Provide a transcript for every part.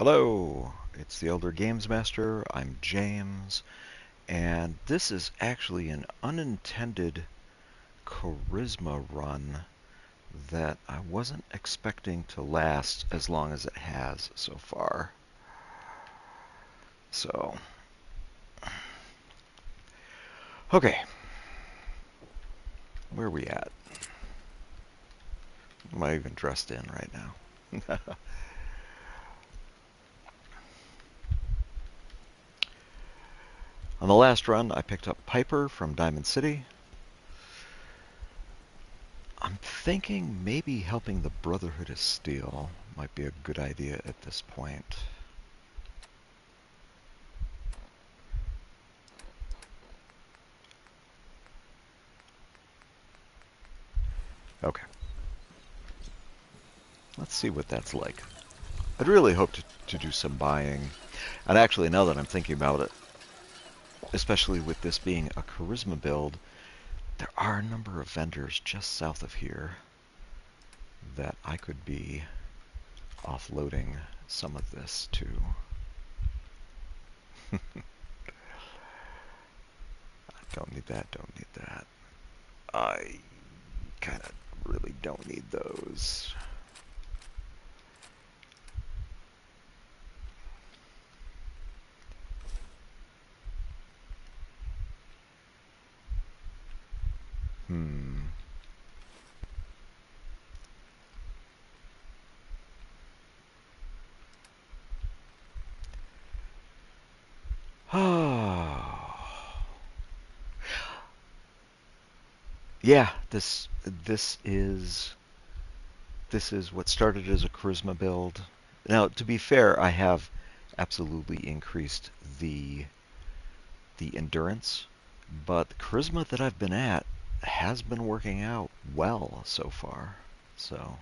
Hello, it's the Elder Games Master. I'm James, and this is actually an unintended charisma run that I wasn't expecting to last as long as it has so far. So, okay, where are we at? Am I even dressed in right now? On the last run, I picked up Piper from Diamond City. I'm thinking maybe helping the Brotherhood of Steel might be a good idea at this point. Okay, let's see what that's like. I'd really hope to do some buying. And actually, now that I'm thinking about it, especially with this being a charisma build, there are a number of vendors just south of here that I could be offloading some of this to. Don't need that, don't need that. I kind of really don't need those. Hmm. Oh. Yeah, this is what started as a charisma build. Now, to be fair, I have absolutely increased the endurance, but the charisma that I've been at has been working out well so far. So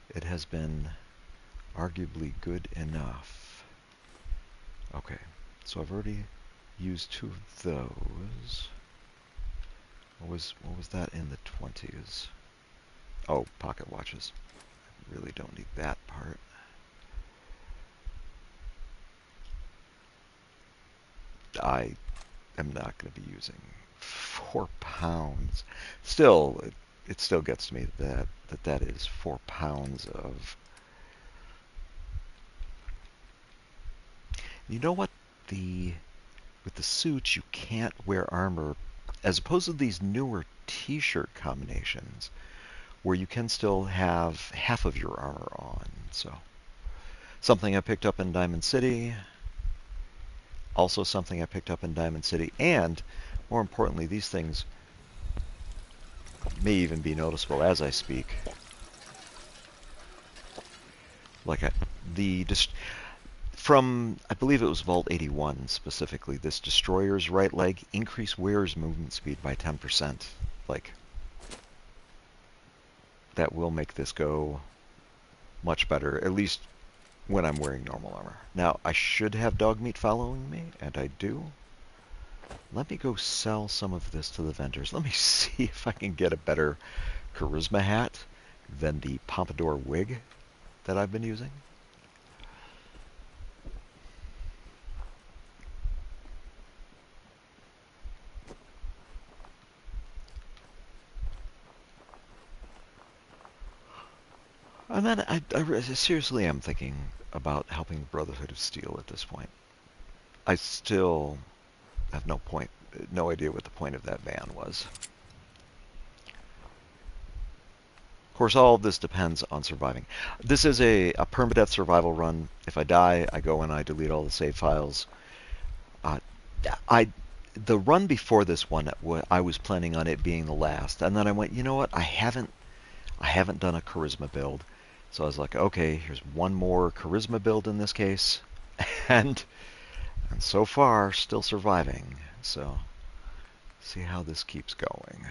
it has been arguably good enough. Okay, so I've already used two of those. What was that in the 20s? Oh, pocket watches. I really don't need that part. I am not going to be using 4 pounds. Still, it still gets to me that is 4 pounds of. You know what? The With the suits, you can't wear armor, as opposed to these newer T-shirt combinations, where you can still have half of your armor on. So, something I picked up in Diamond City. Also, something I picked up in Diamond City, and more importantly, these things may even be noticeable as I speak. Like the from, I believe it was Vault 81 specifically, this destroyer's right leg increased wearer's movement speed by 10%. Like, that will make this go much better, at least when I'm wearing normal armor. Now, I should have dog meat following me, and I do. Let me go sell some of this to the vendors. Let me see if I can get a better charisma hat than the pompadour wig that I've been using. And then I seriously am thinking about helping Brotherhood of Steel at this point. I still have no idea what the point of that ban was. Of course, all of this depends on surviving. This is a permadeath survival run. If I die, I go and I delete all the save files. Uh, I the run before this one, I was planning on it being the last, and then I went, you know what? I haven't done a charisma build, so I was like, okay, here's one more charisma build in this case, and so far still surviving. So see how this keeps going.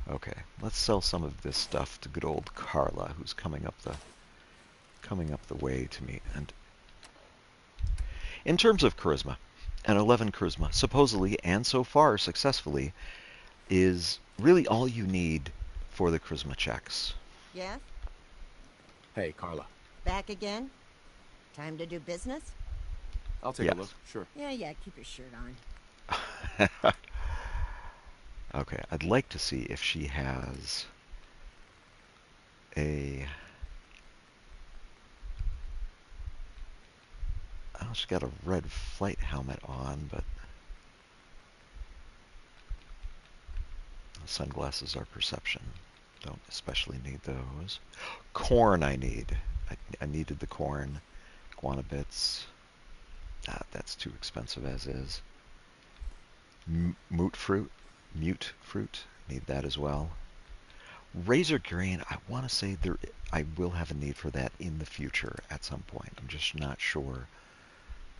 Okay, let's sell some of this stuff to good old Carla, who's coming up the way to me. And in terms of charisma, an 11 charisma, supposedly and so far successfully, is really all you need for the charisma checks. Yes? Hey, Carla. Back again? Time to do business? I'll take a look, Yes. sure. Yeah, keep your shirt on. Okay, I'd like to see if she has a... Oh, she's got a red flight helmet on, but sunglasses are perception. Don't especially need those. Corn I need. I needed the corn. Guana bits. That's too expensive as is. Mute fruit. Mute fruit. Need that as well. Razor grain, I want to say I will have a need for that in the future at some point. I'm just not sure.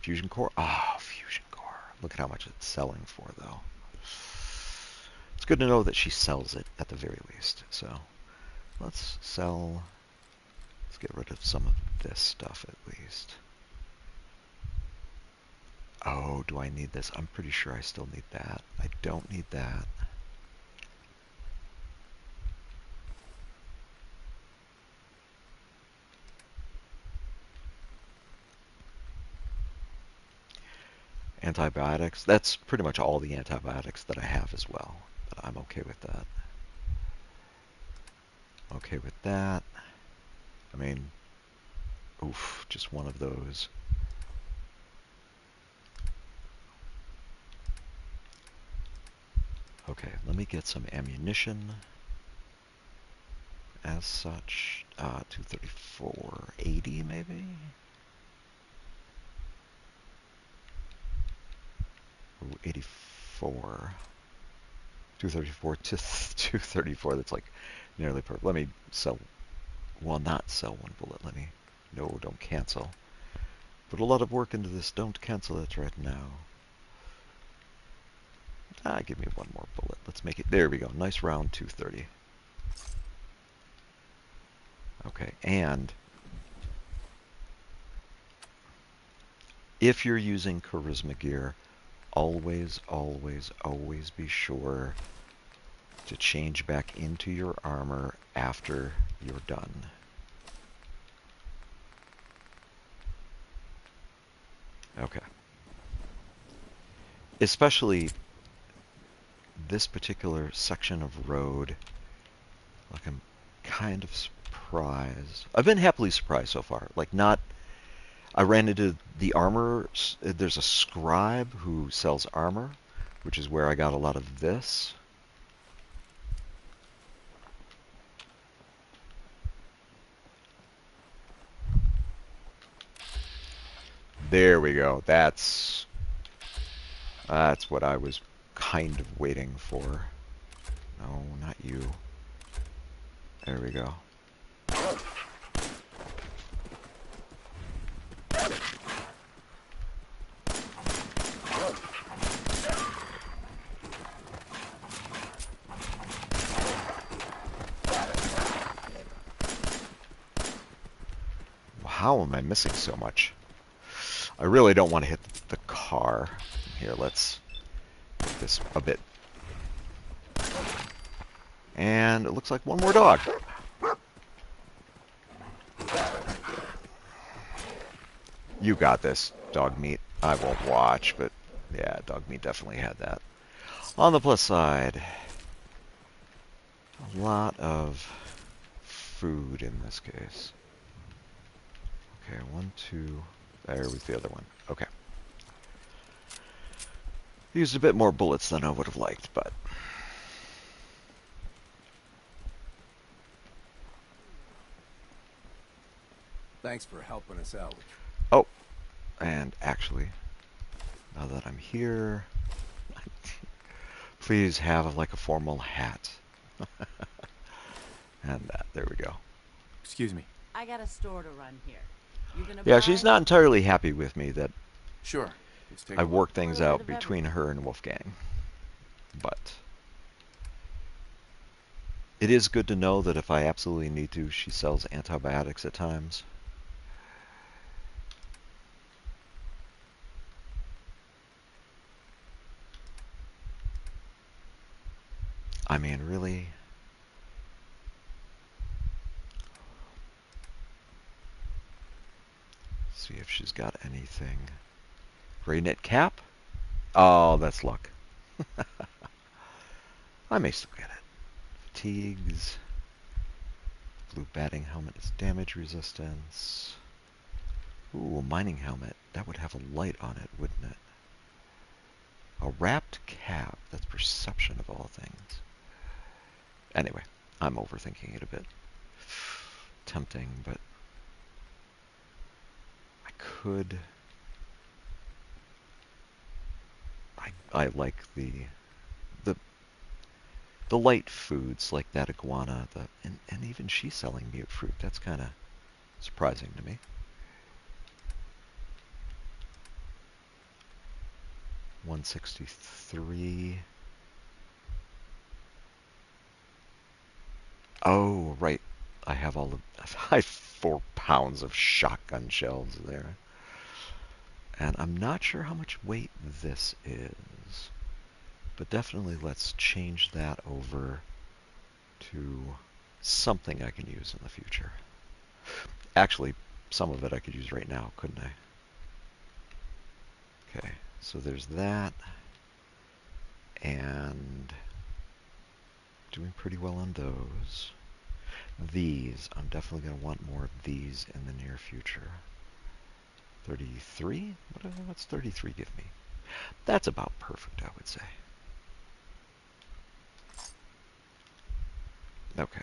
Fusion core? Ah, fusion core. Look at how much it's selling for, though. It's good to know that she sells it at the very least. So let's sell. Let's get rid of some of this stuff at least. Oh, do I need this? I'm pretty sure I still need that. I don't need that. Antibiotics. That's pretty much all the antibiotics that I have as well. But I'm okay with that. Okay with that. I mean, oof, just one of those. Okay, let me get some ammunition as such. 234, 80 maybe? Ooh, 84. 234 to 234, that's like nearly perfect. Let me sell, well, not sell one bullet. Let me, no, don't cancel. Put a lot of work into this. Don't cancel it right now. Give me one more bullet. Let's make it, there we go. Nice round 230. Okay, and if you're using charisma gear, always, always, always be sure to change back into your armor after you're done. Okay. Especially this particular section of road. Like, I'm kind of surprised. I've been happily surprised so far. Like, not... I ran into the armor. There's a scribe who sells armor, which is where I got a lot of this. There we go. That's what I was kind of waiting for. No, not you. There we go. How am I missing so much? I really don't want to hit the car. Here, let's make this a bit. And it looks like one more dog. You got this, dog meat. I won't watch, but yeah, dog meat definitely had that. On the plus side, a lot of food in this case. Okay, 1, 2. There was the other one. Okay. Used a bit more bullets than I would have liked, but... Thanks for helping us out. Oh, and actually, now that I'm here, please have like a formal hat. And there we go. Excuse me. I got a store to run here. You gonna Yeah, she's buy? not entirely happy with me that Sure, let's take I a look. work things Little bit out of between everything. her and Wolfgang. But it is good to know that if I absolutely need to, she sells antibiotics at times. I mean, really? See if she's got anything. Gray knit cap? Oh, that's luck. I may still get it. Fatigues. Blue batting helmet is damage resistance. Ooh, a mining helmet. That would have a light on it, wouldn't it? A wrapped cap. That's perception of all things. Anyway, I'm overthinking it a bit. Tempting, but I could... I like the the light foods like that iguana, and even she's selling mute fruit. That's kind of surprising to me. $163. Oh, right. I have all of I have 4 pounds of shotgun shells there. And I'm not sure how much weight this is. But definitely let's change that over to something I can use in the future. Actually, some of it I could use right now, couldn't I? Okay, so there's that. And doing pretty well on those. These, I'm definitely going to want more of these in the near future. 33? What's 33 give me? That's about perfect, I would say. Okay.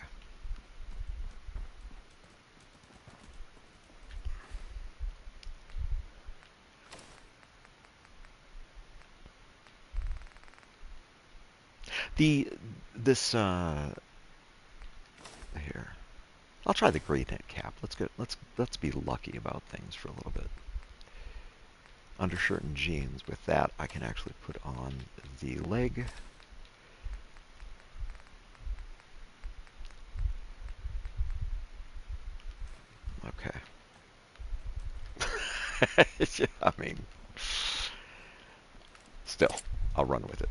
This here. I'll try the gray knit cap. Let's be lucky about things for a little bit. Undershirt and jeans. With that, I can actually put on the leg. Okay. I mean, still, I'll run with it.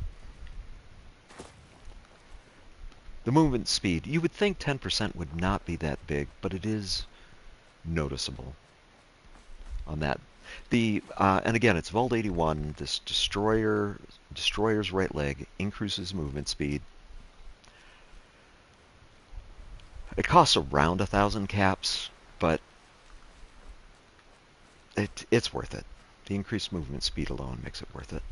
The movement speed. You would think 10% would not be that big, but it is noticeable on that. And again, it's Vault 81. This destroyer's right leg increases movement speed. It costs around 1,000 caps, but it's worth it. The increased movement speed alone makes it worth it.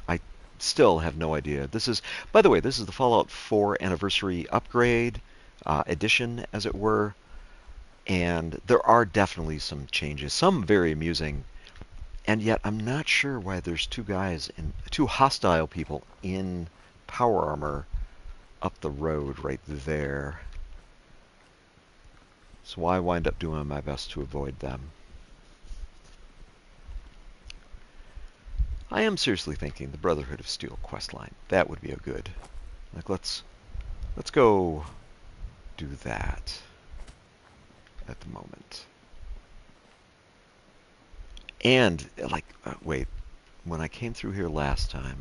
I still have no idea. This is, by the way, this is the Fallout 4 Anniversary Upgrade edition, as it were. And there are definitely some changes, some very amusing, and yet I'm not sure why there's two hostile people in power armor up the road right there. So I wind up doing my best to avoid them. I am seriously thinking the Brotherhood of Steel questline. That would be a good. Like let's go do that at the moment. And like wait, when I came through here last time,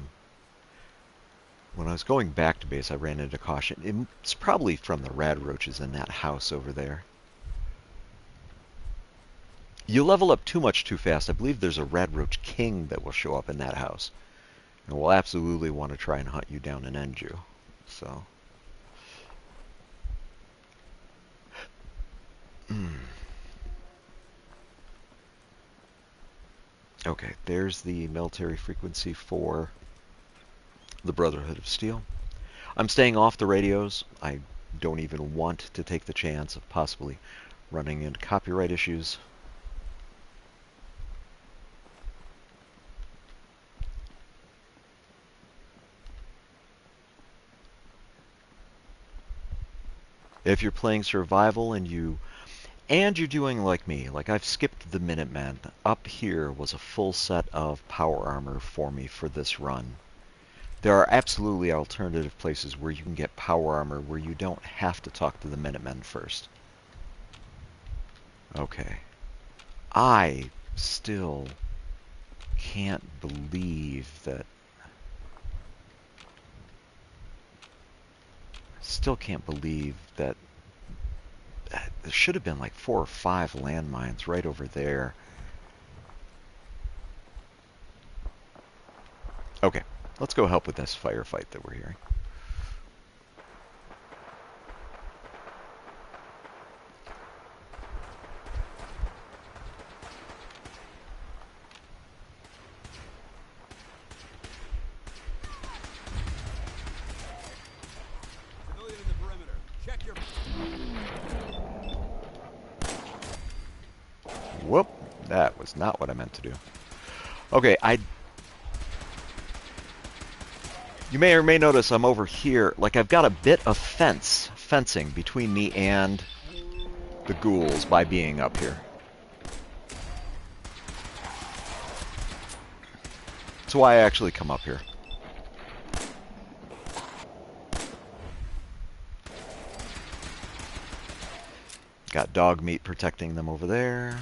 when I was going back to base, I ran into caution. It's probably from the rad roaches in that house over there. You level up too much too fast. I believe there's a rad roach king that will show up in that house. And will absolutely want to try and hunt you down and end you. So. Okay, there's the military frequency for the Brotherhood of Steel. I'm staying off the radios. I don't even want to take the chance of possibly running into copyright issues. If you're playing survival and you're doing like me, like I've skipped the Minutemen, up here was a full set of power armor for me for this run. There are absolutely alternative places where you can get power armor where you don't have to talk to the Minutemen first. Okay. I still can't believe that... Still can't believe that there should have been like 4 or 5 landmines right over there. Okay, let's go help with this firefight that we're hearing. Civilian in the perimeter. Check your... Whoop, that was not what I meant to do. Okay, you may or may notice I'm over here. Like, I've got a bit of fencing between me and the ghouls by being up here. That's why I actually come up here. Got dog meat protecting them over there.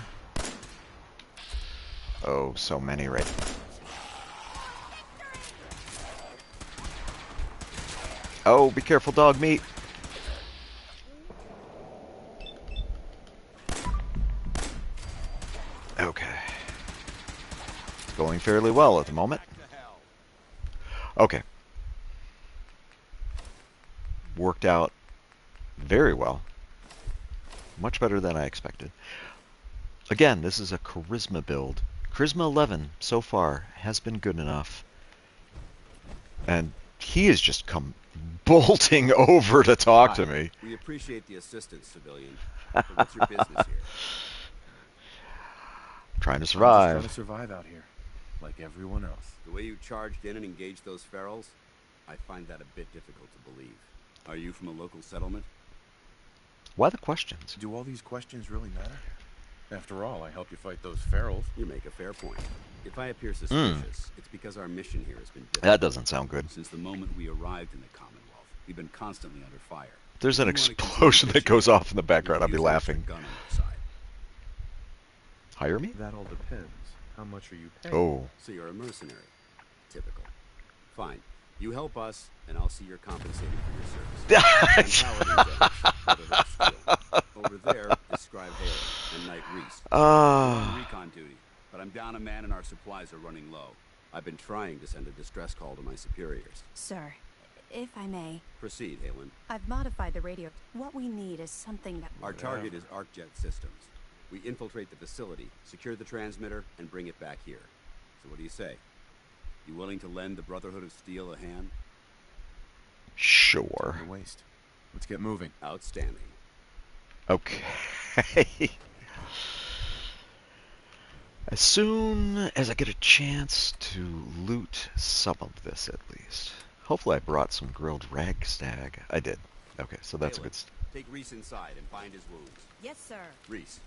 Oh, so many right. Oh, be careful, dog meat. Okay. It's going fairly well at the moment. Okay. Worked out very well. Much better than I expected. Again, this is a charisma build. Charisma 11 so far has been good enough. And he has just come bolting over to talk to me. We appreciate the assistance, civilian. But what's your business here? Trying to I'm just survive. trying to survive out here, like everyone else. The way you charged in and engaged those ferals, I find that a bit difficult to believe. Are you from a local settlement? Why the questions? Do all these questions really matter? After all, I helped you fight those ferals. You make a fair point. If I appear suspicious, it's because our mission here has been difficult. That doesn't sound good. Since the moment we arrived in the Commonwealth, we've been constantly under fire. There's an If we wanna continue explosion the that mission, goes off in the we background. can I'll be use an extra laughing. gun on our side. Hire me? That all depends. How much are you paying? Oh. So you're a mercenary. Typical. Fine. You help us, and I'll see you're compensated for your service. I'm Paladin's Edge, Brotherhood of Steel. Over there is Scribe Haley and Knight Reese. We're on recon duty, but I'm down a man and our supplies are running low. I've been trying to send a distress call to my superiors. Sir, if I may, Proceed, Halen. I've modified the radio. What we need is something that... Our target is ArcJet Systems. We infiltrate the facility, secure the transmitter, and bring it back here. So what do you say? You willing to lend the Brotherhood of Steel a hand? Sure. Time to waste. Let's get moving. Outstanding. Okay. As soon as I get a chance to loot some of this, at least. Hopefully I brought some grilled ragstag. I did. Okay, so that's a Halen, good... take Reese inside and bind his wounds. Yes, sir. Reese,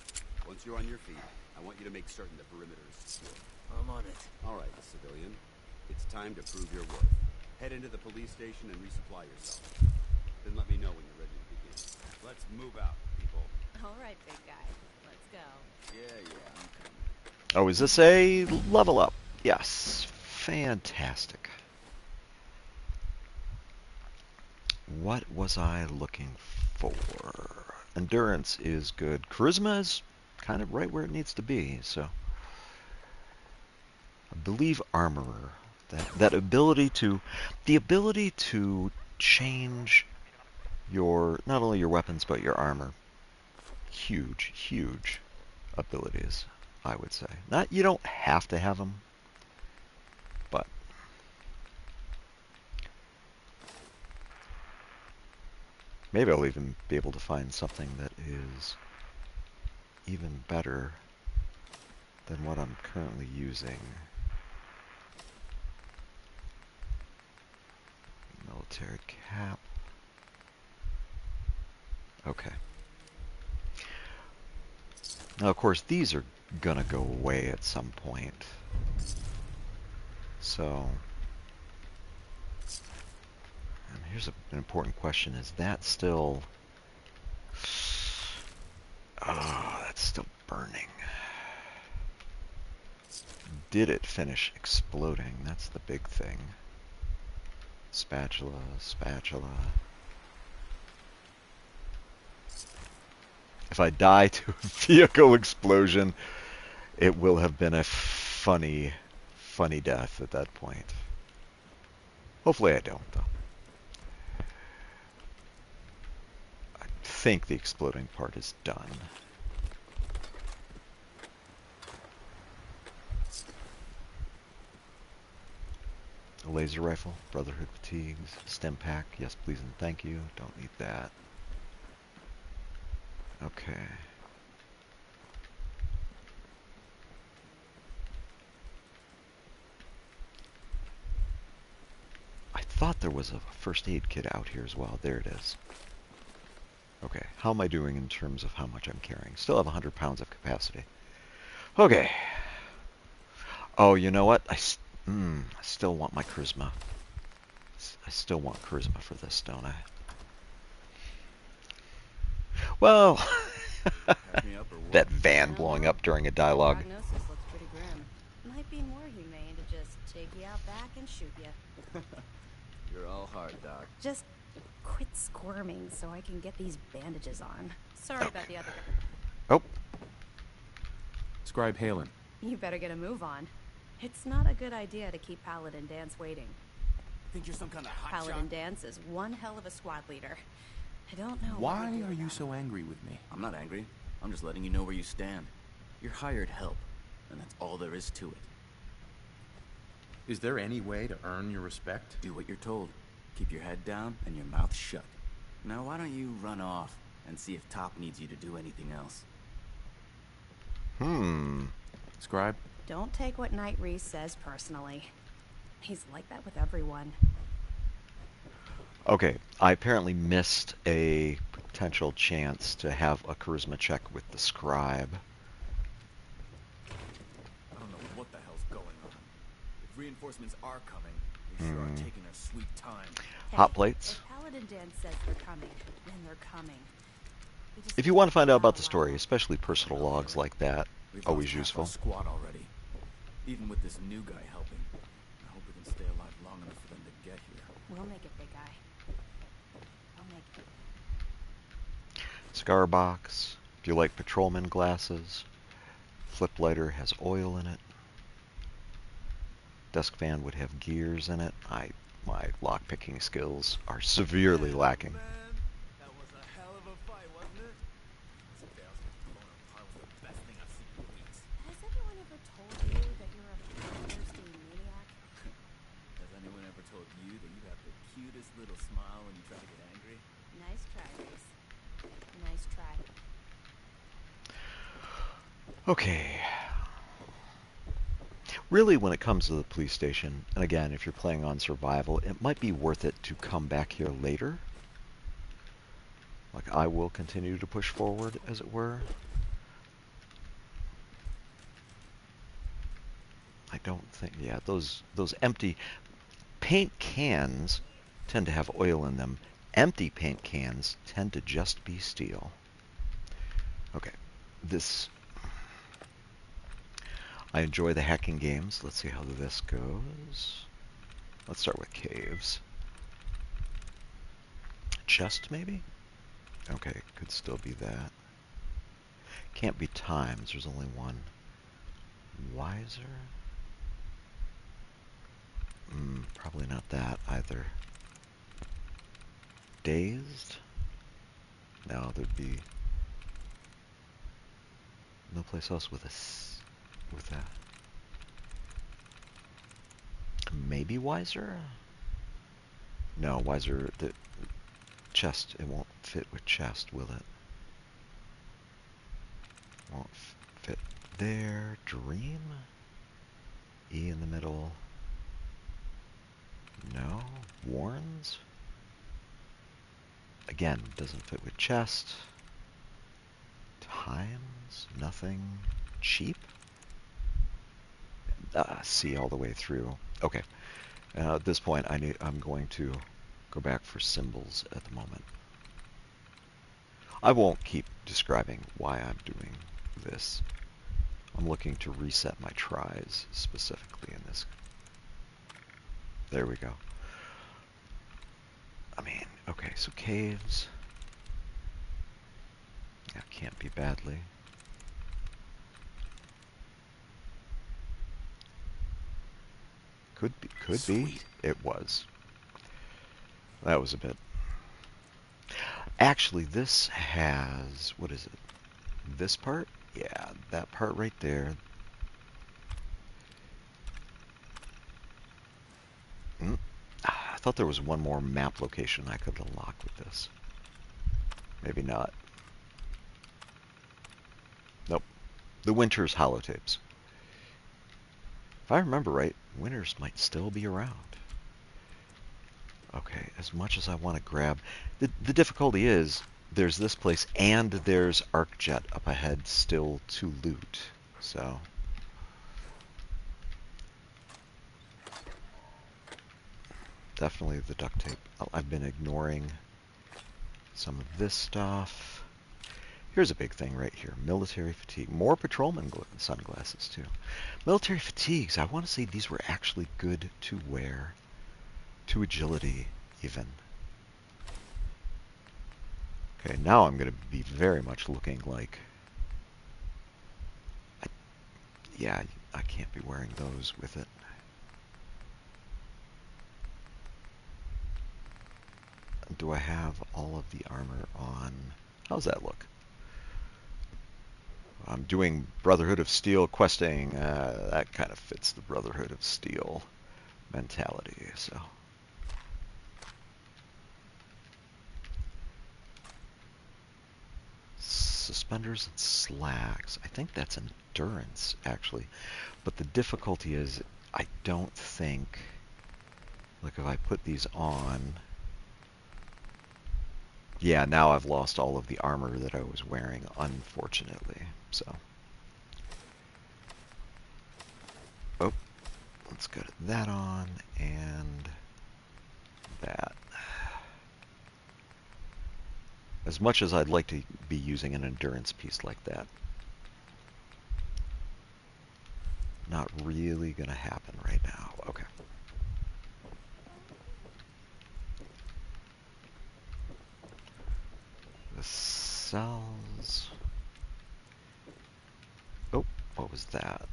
once you're on your feet, I want you to make certain the perimeter is secure. I'm on it. All right, civilian. It's time to prove your worth. Head into the police station and resupply yourself. Then let me know when you're ready to begin. Let's move out, people. All right, big guy. Let's go. Yeah, I'm coming. Oh, is this a level up? Yes. Fantastic. What was I looking for? Endurance is good. Charisma is kind of right where it needs to be, so... I believe Armorer. That ability to... The ability to change your... Not only your weapons, but your armor. Huge, huge abilities, I would say. You don't have to have them, but... Maybe I'll even be able to find something that is even better than what I'm currently using. Military cap. Okay. Now, of course, these are gonna go away at some point. So... Here's an important question. Is that still... Oh, that's still burning. Did it finish exploding? That's the big thing. Spatula, spatula. If I die to a vehicle explosion, it will have been a funny, funny death at that point. Hopefully I don't, though. I think the exploding part is done. A laser rifle, Brotherhood fatigues, stem pack, yes please and thank you, don't need that. Okay. I thought there was a first aid kit out here as well. There it is. Okay, how am I doing in terms of how much I'm carrying? Still have 100 pounds of capacity. Okay. Oh, you know what? I still want my charisma. I still want charisma for this, don't I? Well, Patch me up or that what? van I don't blowing know. up during a The dialogue. prognosis looks pretty grim. Might be more humane to just take you out back and shoot you. You're all hard, Doc. Just quit squirming so I can get these bandages on. Sorry about the other guy. Oh, Scribe Halen. You better get a move on. It's not a good idea to keep Paladin Dance waiting. Think you're some kind of hotshot? Paladin Dance is one hell of a squad leader. I don't know. what Why to do are you about so angry with me? I'm not angry. I'm just letting you know where you stand. You're hired help, and that's all there is to it. Is there any way to earn your respect? Do what you're told. Keep your head down and your mouth shut. Now why don't you run off and see if Top needs you to do anything else? Scribe? Don't take what Knight Reese says personally. He's like that with everyone. okay. I apparently missed a potential chance to have a charisma check with the scribe. I don't know what the hell's going on. If reinforcements are coming, they sure are taking their sweet time. Hot plates. If Paladin Dance says they're coming, then they're coming. We just If you want to find out about the gotta story, allow- especially personal logs like that, We've always lost half useful. our squad already. Even with this new guy helping. I hope we can stay alive long enough for them to get here. We'll make it, big guy. We'll make it. Cigar box. If you like patrolman glasses. Flip lighter has oil in it. Desk fan would have gears in it. My lockpicking skills are severely lacking. Man, that was a hell of a fight, wasn't it? This Dale's blown apart was the best thing I've seen in weeks. Has anyone ever told you that you're a bloodthirsty maniac? Has anyone ever told you that you have the cutest little smile when you try to get angry? Nice try, Reese. Nice try. Okay. Really, when it comes to the police station, and again, if you're playing on survival, it might be worth it to come back here later. Like, I will continue to push forward, as it were. I don't think, yeah, those empty paint cans tend to have oil in them. Empty paint cans tend to just be steel. Okay, this... I enjoy the hacking games. Let's see how this goes. Let's start with caves. Chest, maybe? Okay, could still be that. Can't be times. There's only one. Wiser? Probably not that either. Dazed? No, there'd be no place else with with that. Maybe wiser? No, wiser. The chest. It won't fit with chest, will it? Won't fit there. Dream? E in the middle. No. Warns? Again, doesn't fit with chest. Times? Nothing. Cheap? C all the way through. Okay. At this point, I'm going to go back for symbols at the moment. I won't keep describing why I'm doing this. I'm looking to reset my tries specifically in this. There we go. I mean, okay, so caves. Yeah, can't be badly. Could be, could be. Sweet. It was. That was a bit. Actually, this has, what is it? This part? Yeah, that part right there. I thought there was one more map location I could unlock with this. Maybe not. Nope. The Winters holotapes. If I remember right, Winters might still be around. Okay, as much as I want to grab... The difficulty is, there's this place, and there's ArcJet up ahead still to loot. So... definitely the duct tape. I've been ignoring some of this stuff. Here's a big thing right here. Military fatigue. More patrolman sunglasses, too. Military fatigues. I want to say these were actually good to wear. To agility, even. Okay, now I'm going to be very much looking like... yeah, I can't be wearing those with it. Do I have all of the armor on? How's that look? I'm doing Brotherhood of Steel questing. That kind of fits the Brotherhood of Steel mentality, so... suspenders and slacks. I think that's endurance, actually. But the difficulty is, I don't think... look, if I put these on... yeah, now I've lost all of the armor that I was wearing, unfortunately. So... oh, let's get that on, and... that. As much as I'd like to be using an endurance piece like that, not really going to happen right now. Okay. The cells... oh, what was that?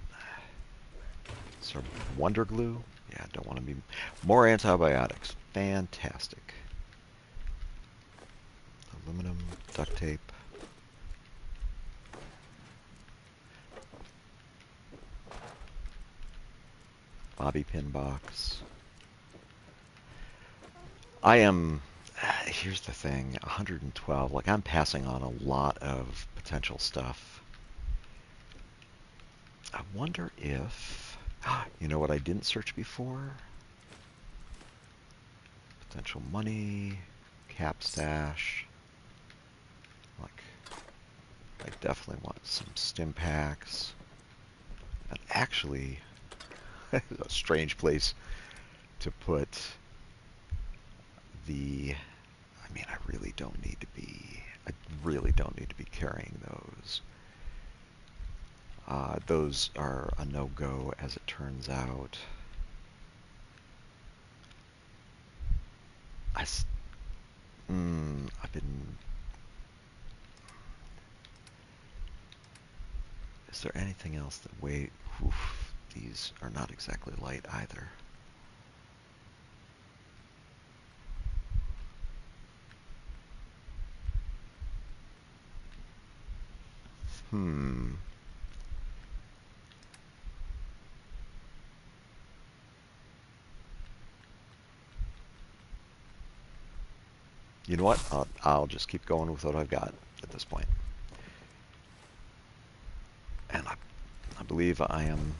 Some Wonder Glue? Yeah, don't want to be... more antibiotics. Fantastic. Aluminum, duct tape. Bobby pin box. I am... here's the thing. 112. Like, I'm passing on a lot of potential stuff. I wonder if... you know what I didn't search before? Potential money. Cap stash. Like, I definitely want some stim packs. And actually, a strange place to put the... I mean, I really don't need to be... I really don't need to be carrying those. Those are a no-go, as it turns out. I've been... is there anything else that weight... oof, these are not exactly light either. You know what? I'll just keep going with what I've got at this point. And I believe I am...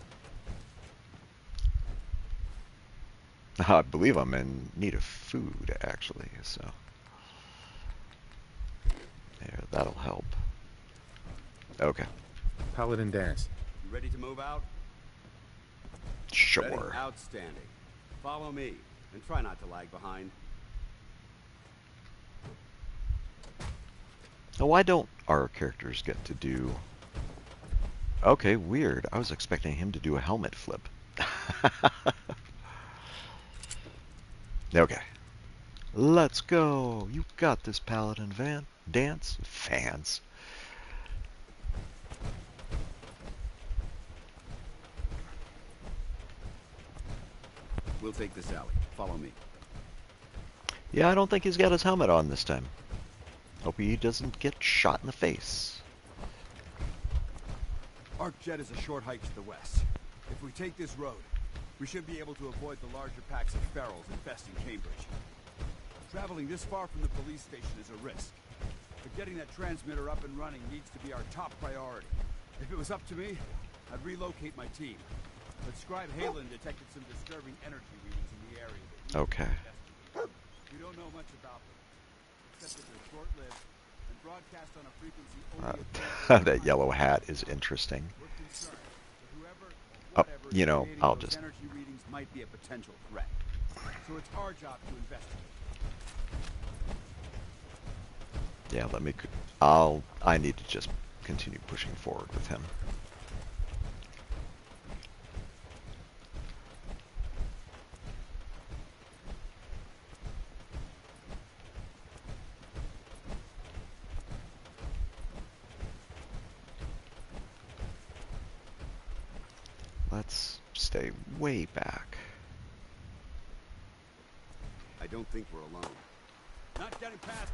I believe I'm in need of food, actually, so... there, that'll help. Okay. Paladin dance. You ready to move out? Sure. Ready? Outstanding. Follow me, and try not to lag behind. Now, why don't our characters get to do... okay, weird. I was expecting him to do a helmet flip. Okay. Let's go. You got this, Paladin dance. Fans. We'll take this alley. Follow me. Yeah, I don't think he's got his helmet on this time. Hope he doesn't get shot in the face. Arcjet is a short hike to the west. If we take this road, we should be able to avoid the larger packs of ferals infesting Cambridge. Traveling this far from the police station is a risk, but getting that transmitter up and running needs to be our top priority. If it was up to me, I'd relocate my team. But Scribe Halen detected some disturbing energy readings in the area. Okay. We don't know much about them, except that they're short-lived and broadcast on a frequency only That yellow hat is interesting. We're concerned that whoever or Oh, whatever you know, creating I'll those just... energy readings might be a potential threat. So it's our job to investigate. Yeah, let me... I need to just continue pushing forward with him. Let's stay way back. I don't think we're alone. Not getting past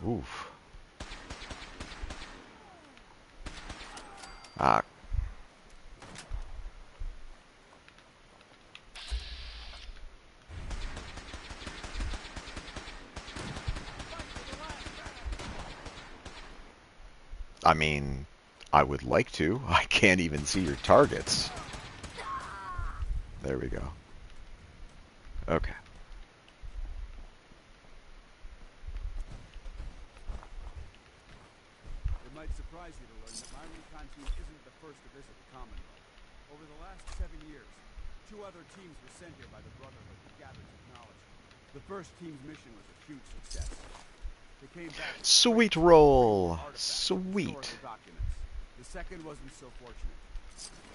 me. Oof. Ah. I mean, I would like to. I can't even see your targets. There we go. Okay. It might surprise you to learn that my recon team isn't the first to visit the Commonwealth. Over the last 7 years, 2 other teams were sent here by the Brotherhood to gather technology. The first team's mission was a huge success. They came back with Sweet great roll. artifacts and Sweet. historical documents. The second wasn't so fortunate.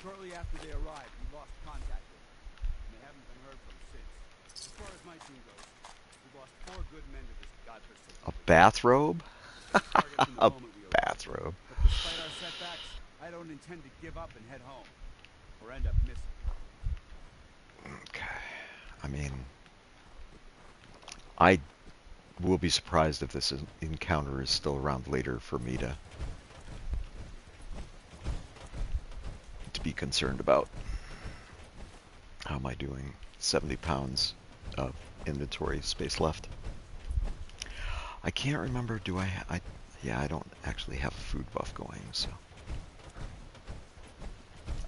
Shortly after they arrived, we lost contact with them, and they haven't been heard from since. As far as my team goes, we lost 4 good men to this godforsaken A place. bathrobe? Target from the A moment we arrived. bathrobe. But despite our setbacks, I don't intend to give up and head home, or end up missing. Okay. I mean, I will be surprised if this encounter is still around later for me to be concerned about. How am I doing? 70 pounds of inventory space left. I can't remember, do I yeah, I don't actually have a food buff going, so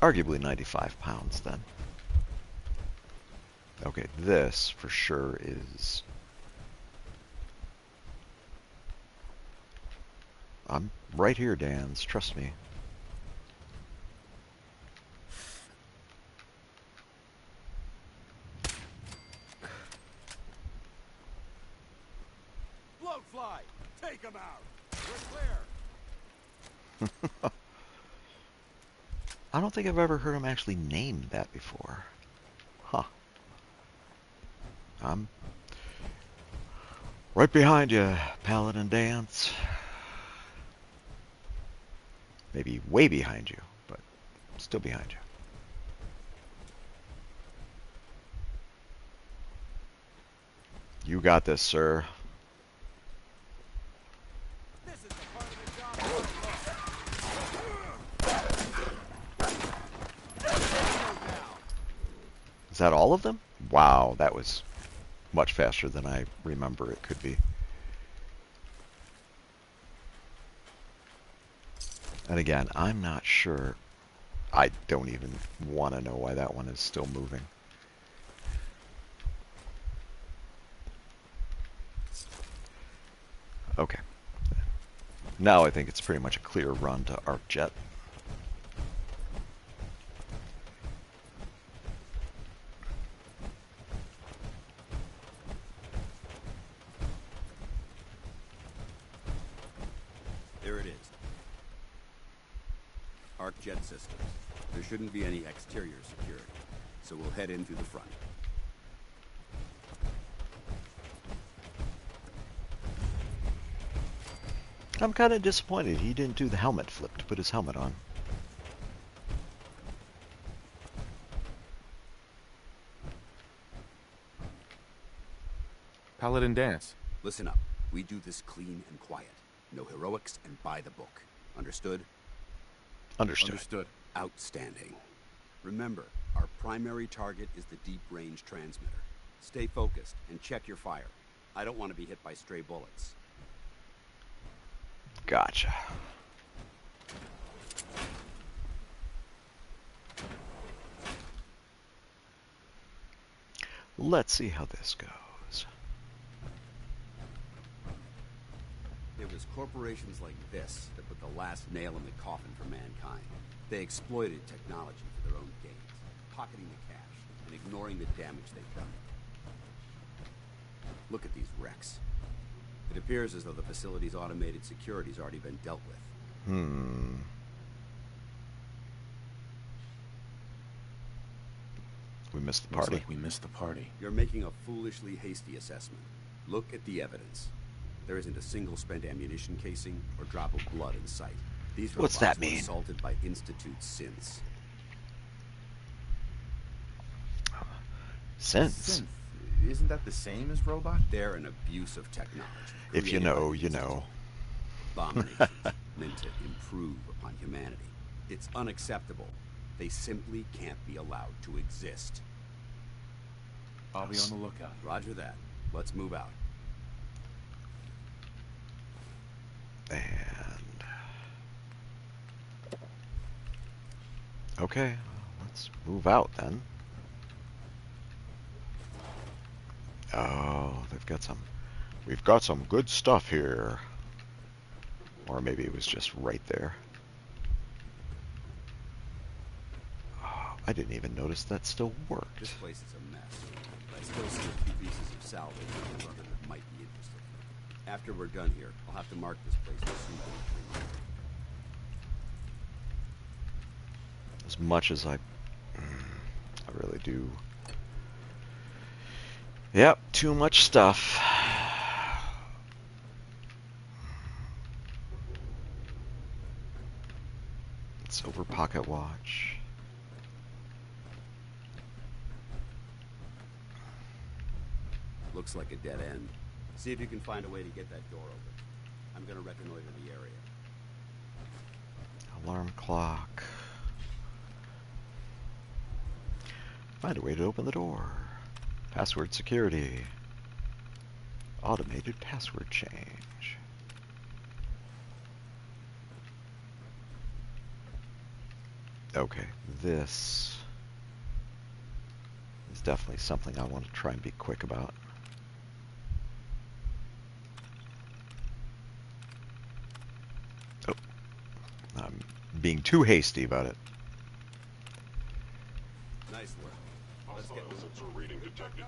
arguably 95 pounds then. Okay, this for sure is... I'm right here, Dans. Trust me. Bloatfly! Take him out! We're clear! I don't think I've ever heard him actually name that before. Huh. I'm right behind you, Paladin Dance. Maybe way behind you, but still behind you. You got this, sir. This is the part of the job I love. Is that all of them? Wow, that was much faster than I remember it could be. And again, I'm not sure. I don't even want to know why that one is still moving. Okay. Now I think it's pretty much a clear run to Arcjet. There it is. Arcjet systems. There shouldn't be any exterior security, so we'll head in through the front. I'm kind of disappointed he didn't do the helmet flip to put his helmet on. Paladin dance. Listen up. We do this clean and quiet. No heroics and by the book. Understood? Understood. Understood. Outstanding. Remember, our primary target is the deep-range transmitter. Stay focused and check your fire. I don't want to be hit by stray bullets. Gotcha. Let's see how this goes. It was corporations like this that put the last nail in the coffin for mankind. They exploited technology for their own gains, pocketing the cash and ignoring the damage they've done. Look at these wrecks. It appears as though the facility's automated security's already been dealt with. We missed the Looks party. like we missed the party. You're making a foolishly hasty assessment. Look at the evidence. There isn't a single spent ammunition casing or drop of blood in sight. These What's robots that were mean? assaulted by Institute synths. Since. Synth. Isn't that the same as robot? They're an abuse of technology. If you created by know, the you Institute. know. Abominations meant to improve upon humanity. It's unacceptable. They simply can't be allowed to exist. I'll be on the lookout. Roger that. Let's move out. And okay, let's move out then. Oh, we've got some good stuff here. Or maybe it was just right there. Oh, I didn't even notice that still worked. This place is a mess. But I still see a few pieces of salvage my brother that might be interested in it. After we're done here, I'll have to mark this place as suitable. As much as I really do. Yep, too much stuff. Silver pocket watch. Looks like a dead end. See if you can find a way to get that door open. I'm gonna reconnoiter the area. Alarm clock. Find a way to open the door. Password security. Automated password change. Okay, this is definitely something I want to try and be quick about. Oh, I'm being too hasty about it. Nice work. Let's get moving. Sensor reading detected.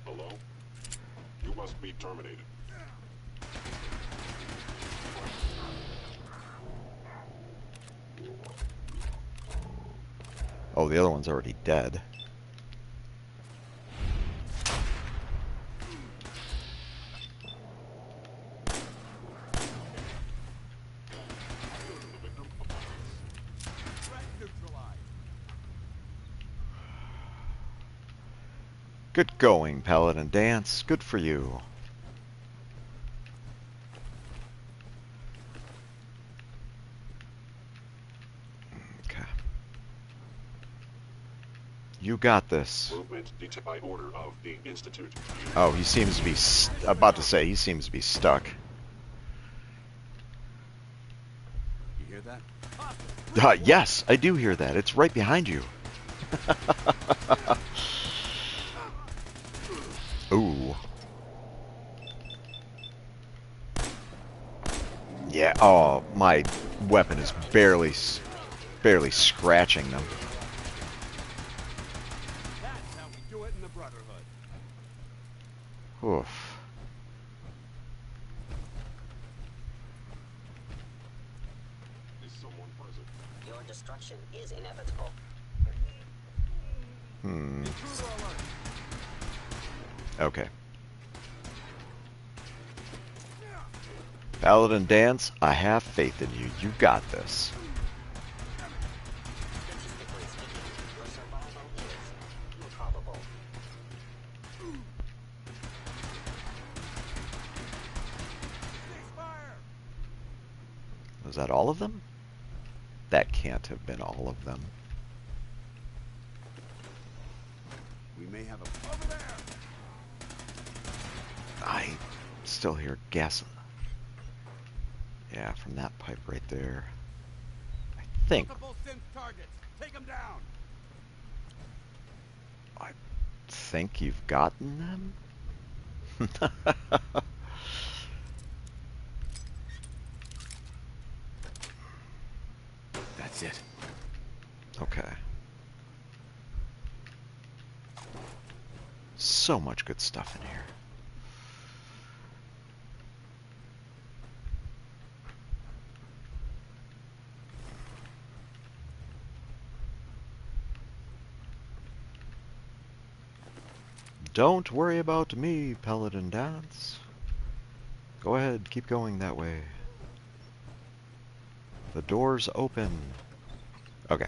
Hello? You must be terminated. Oh, the other one's already dead. Good going, Paladin Dance. Good for you. Okay. You got this. Movement detected by order of the Institute. Oh, he seems to be about to say he seems to be stuck. You hear that? Yes, I do hear that. It's right behind you. Ooh. Yeah. Oh, my weapon is barely scratching them. That's how we do it in the Brotherhood. Oof. Is someone present? Your destruction is inevitable. Okay. Paladin Dance, I have faith in you. You got this. Was that all of them? That can't have been all of them. We may have a... Over there! I still hear gas. Yeah, from that pipe right there. I think. Multiple synth targets. Take them down. I think you've gotten them? That's it. Okay. So much good stuff in here. Don't worry about me, Paladin Dance. Go ahead, keep going that way. The door's open. Okay.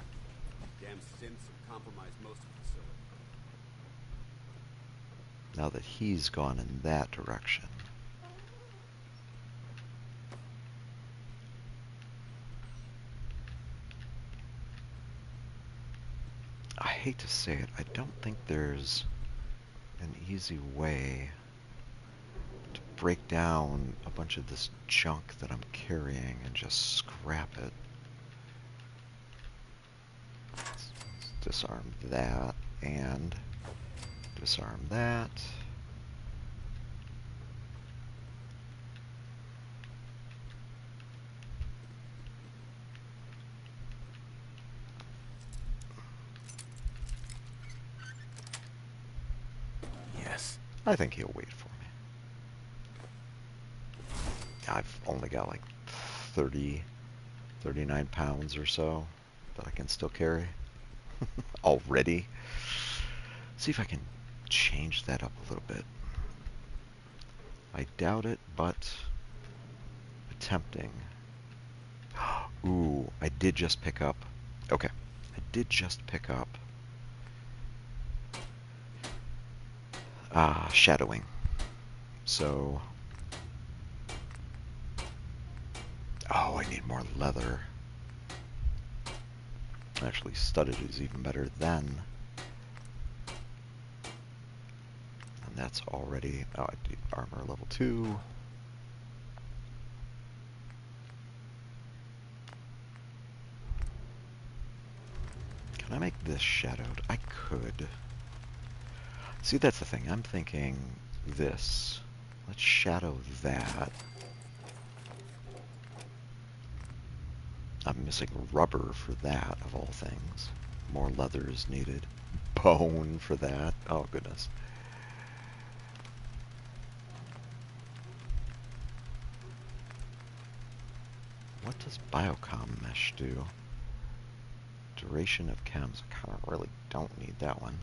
Damn synths have compromised most of the facility. Now that he's gone in that direction. I hate to say it, I don't think there's an easy way to break down a bunch of this junk that I'm carrying and just scrap it. Let's disarm that and disarm that. Yes. I think he'll wait for me. I've only got like 39 pounds or so that I can still carry already. See if I can change that up a little bit. I doubt it, but attempting. Ooh, I did just pick up. Okay, I did just pick up shadowing. So, oh, I need more leather. Actually, studded is even better then. And that's already, oh, I do armor level 2. Can I make this shadowed? I could. See, that's the thing. I'm thinking this. Let's shadow that. I'm missing rubber for that, of all things. More leather is needed. Bone for that. Oh, goodness. What does biocom mesh do? Duration of chems. I kind of really don't need that one.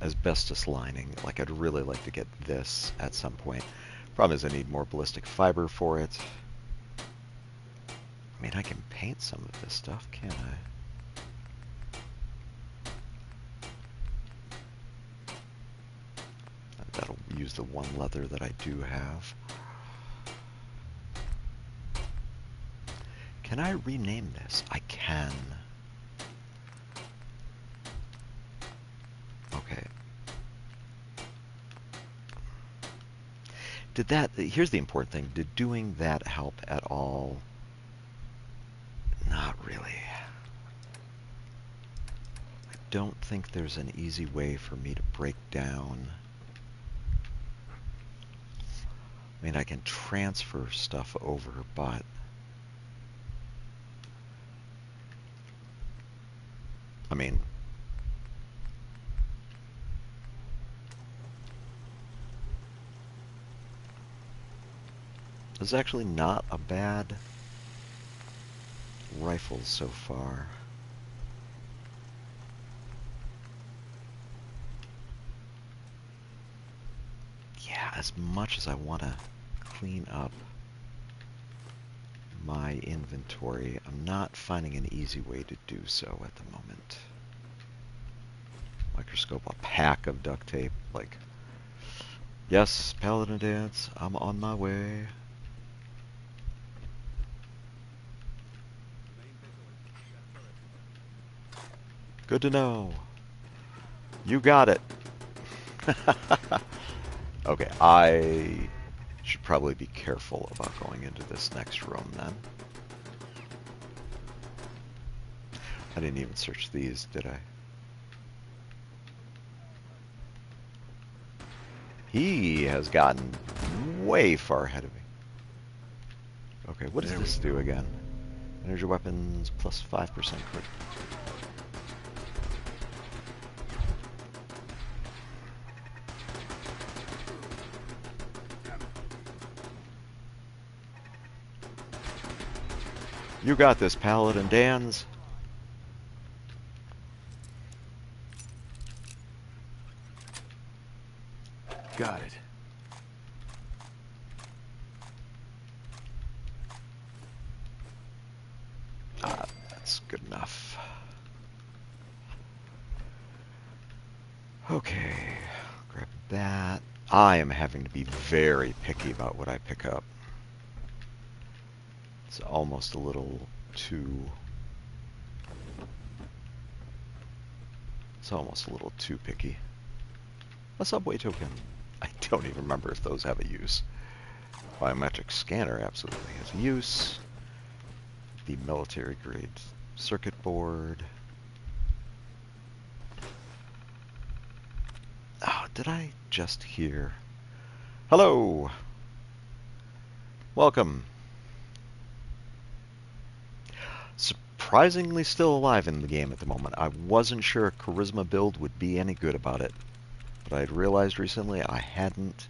Asbestos lining. Like, I'd really like to get this at some point. Problem is I need more ballistic fiber for it. I mean, I can paint some of this stuff, can't I? That'll use the one leather that I do have. Can I rename this? I can. Okay. Did that, here's the important thing, did doing that help at all? Not really. I don't think there's an easy way for me to break down. I mean, I can transfer stuff over, but I mean, this is actually not a bad rifle so far. Yeah, as much as I want to clean up my inventory. I'm not finding an easy way to do so at the moment. Microscope, a pack of duct tape, like, yes, Paladin Dance, I'm on my way. Good to know. You got it. Okay, I should probably be careful about going into this next room then. I didn't even search these, did I? He has gotten way far ahead of me. Okay, what does this do again? Energy weapons plus 5% crit. You got this, Paladin Dans. Got it. That's good enough. Okay, grab that. I am having to be very picky about what I pick up. It's almost a little too... It's almost a little too picky. A subway token. I don't even remember if those have a use. Biometric scanner absolutely has a use. The military grade circuit board. Oh, did I just hear? Hello! Welcome. Surprisingly still alive in the game at the moment. I wasn't sure a charisma build would be any good about it, but I'd realized recently I hadn't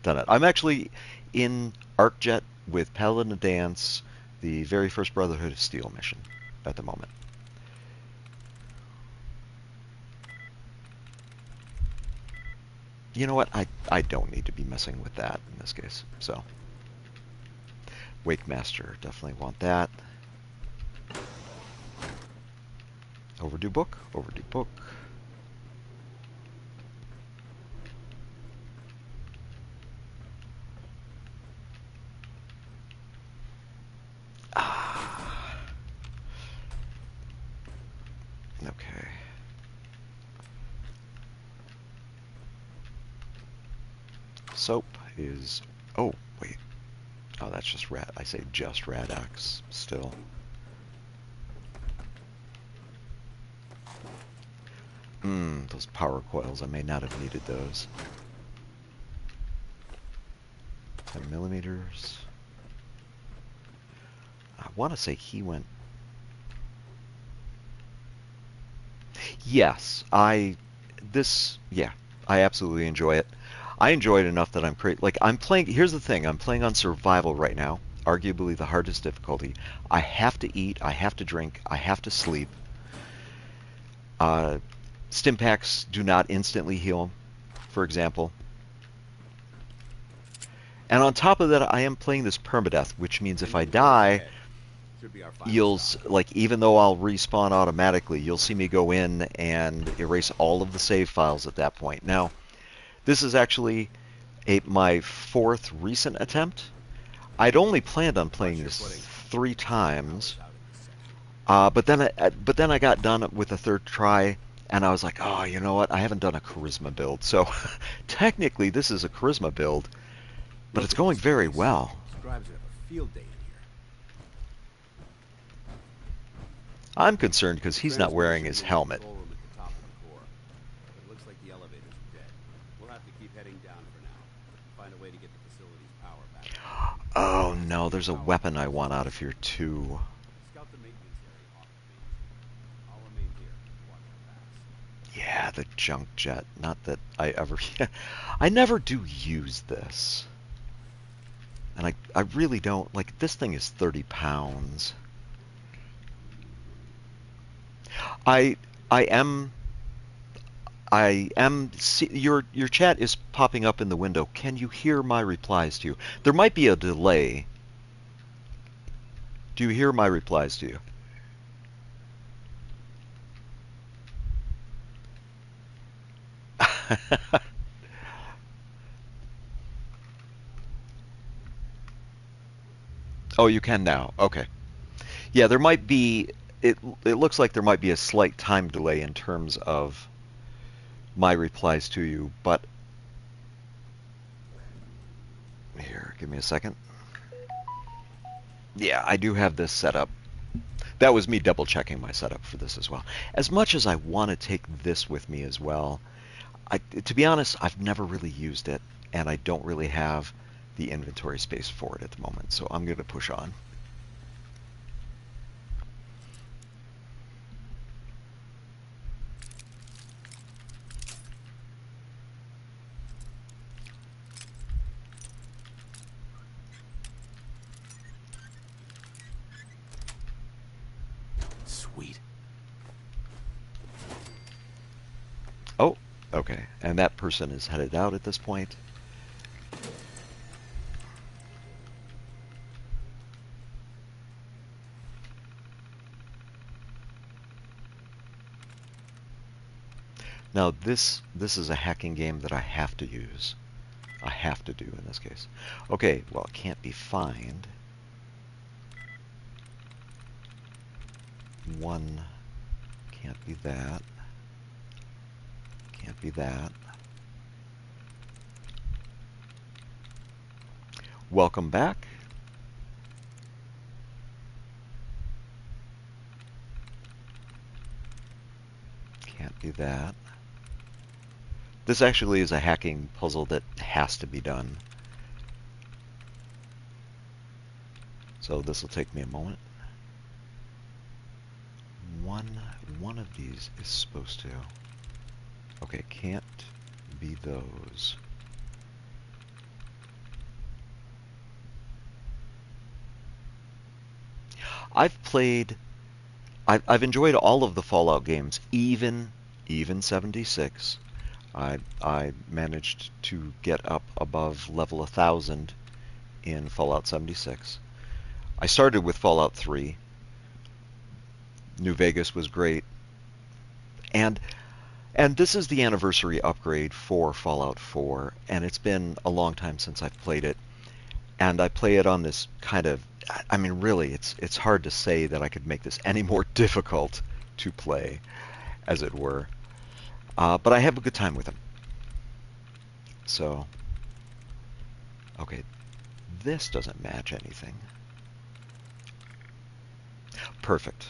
done it. I'm actually in ArcJet with Paladin Dance, the very first Brotherhood of Steel mission at the moment. You know what? I don't need to be messing with that in this case. So, Wake Master, definitely want that. Overdue book, overdue book. Okay. Soap is... Oh, wait. Oh, that's just rat. I say just Radax still. Those power coils. I may not have needed those. 10 millimeters. I want to say he went... Yes, yeah, I absolutely enjoy it. I enjoy it enough that I'm playing, here's the thing, I'm playing on survival right now, arguably the hardest difficulty. I have to eat, I have to drink, I have to sleep. Stim packs do not instantly heal, for example. And on top of that, I am playing this permadeath, which means if I die, even though I'll respawn automatically, you'll see me go in and erase all of the save files at that point. Now, this is actually my fourth recent attempt. I'd only planned on playing this 3 times, but then I got done with a third try, and I was like, oh, you know what? I haven't done a charisma build, so technically this is a charisma build, but it's going very well. Scribes have a field day in here. I'm concerned because he's not wearing his helmet. Control room at the top of the core. But it looks like the elevators are dead. We'll have to keep heading down for now. Find a way to get the facility's power back. Oh no, there's a weapon I want out of here too. Scout the maintenance area off the main. I'll remain here to watch our backs. Yeah, the junk jet. Not that I ever... I never do use this. And I really don't... Like, this thing is 30 pounds. I I am your chat is popping up in the window. Can you hear my replies to you? There might be a delay. Do you hear my replies to you? Oh, you can now. Okay. Yeah, there might be it looks like there might be a slight time delay in terms of my replies to you, but here, give me a second. Yeah, I do have this set up. That was me double checking my setup for this as well. As much as I want to take this with me as well, to be honest, I've never really used it, and I don't really have the inventory space for it at the moment, so I'm going to push on. Sweet. Oh, okay. And that person is headed out at this point. Now this is a hacking game that I have to use. I have to do in this case. Okay, well, it can't be find. One can't be that. Can't be that. Welcome back. Can't be that. This actually is a hacking puzzle that has to be done. So this will take me a moment. One of these is supposed to. Okay, can't be those. I've enjoyed all of the Fallout games, even 76. I managed to get up above level 1000 in Fallout 76. I started with Fallout 3. New Vegas was great. And this is the anniversary upgrade for Fallout 4, and it's been a long time since I've played it. And I play it on this kind of, I mean, really, it's hard to say that I could make this any more difficult to play, as it were. But I have a good time with them. So, okay, this doesn't match anything. Perfect.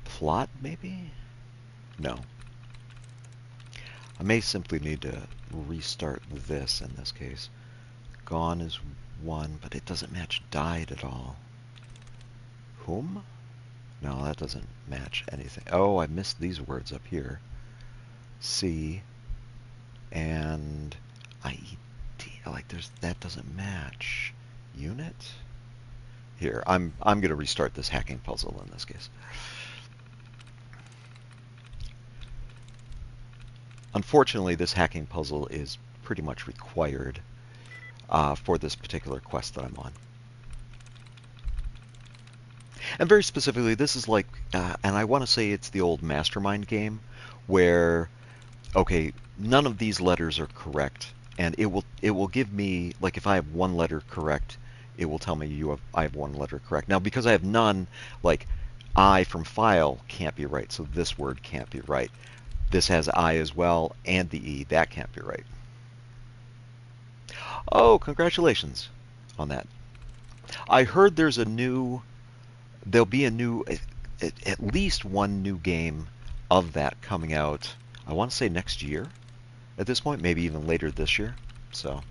Plot, maybe? No. I may simply need to restart this in this case. Gone is 1, but it doesn't match died at all. Whom? No, that doesn't match anything. Oh, I missed these words up here. C and IED. Like that doesn't match. Unit? Here, I'm going to restart this hacking puzzle in this case. Unfortunately, this hacking puzzle is pretty much required for this particular quest that I'm on. And very specifically, this is like, and I want to say it's the old Mastermind game, where, okay, none of these letters are correct, and it will give me, like, if I have one letter correct, it will tell me I have one letter correct. Now, because I have none, like, I from file can't be right, so this word can't be right. This has I as well, and the E. That can't be right. Oh, congratulations on that. I heard there's there'll be a new, at least one new game of that coming out, I want to say next year at this point, maybe even later this year. So.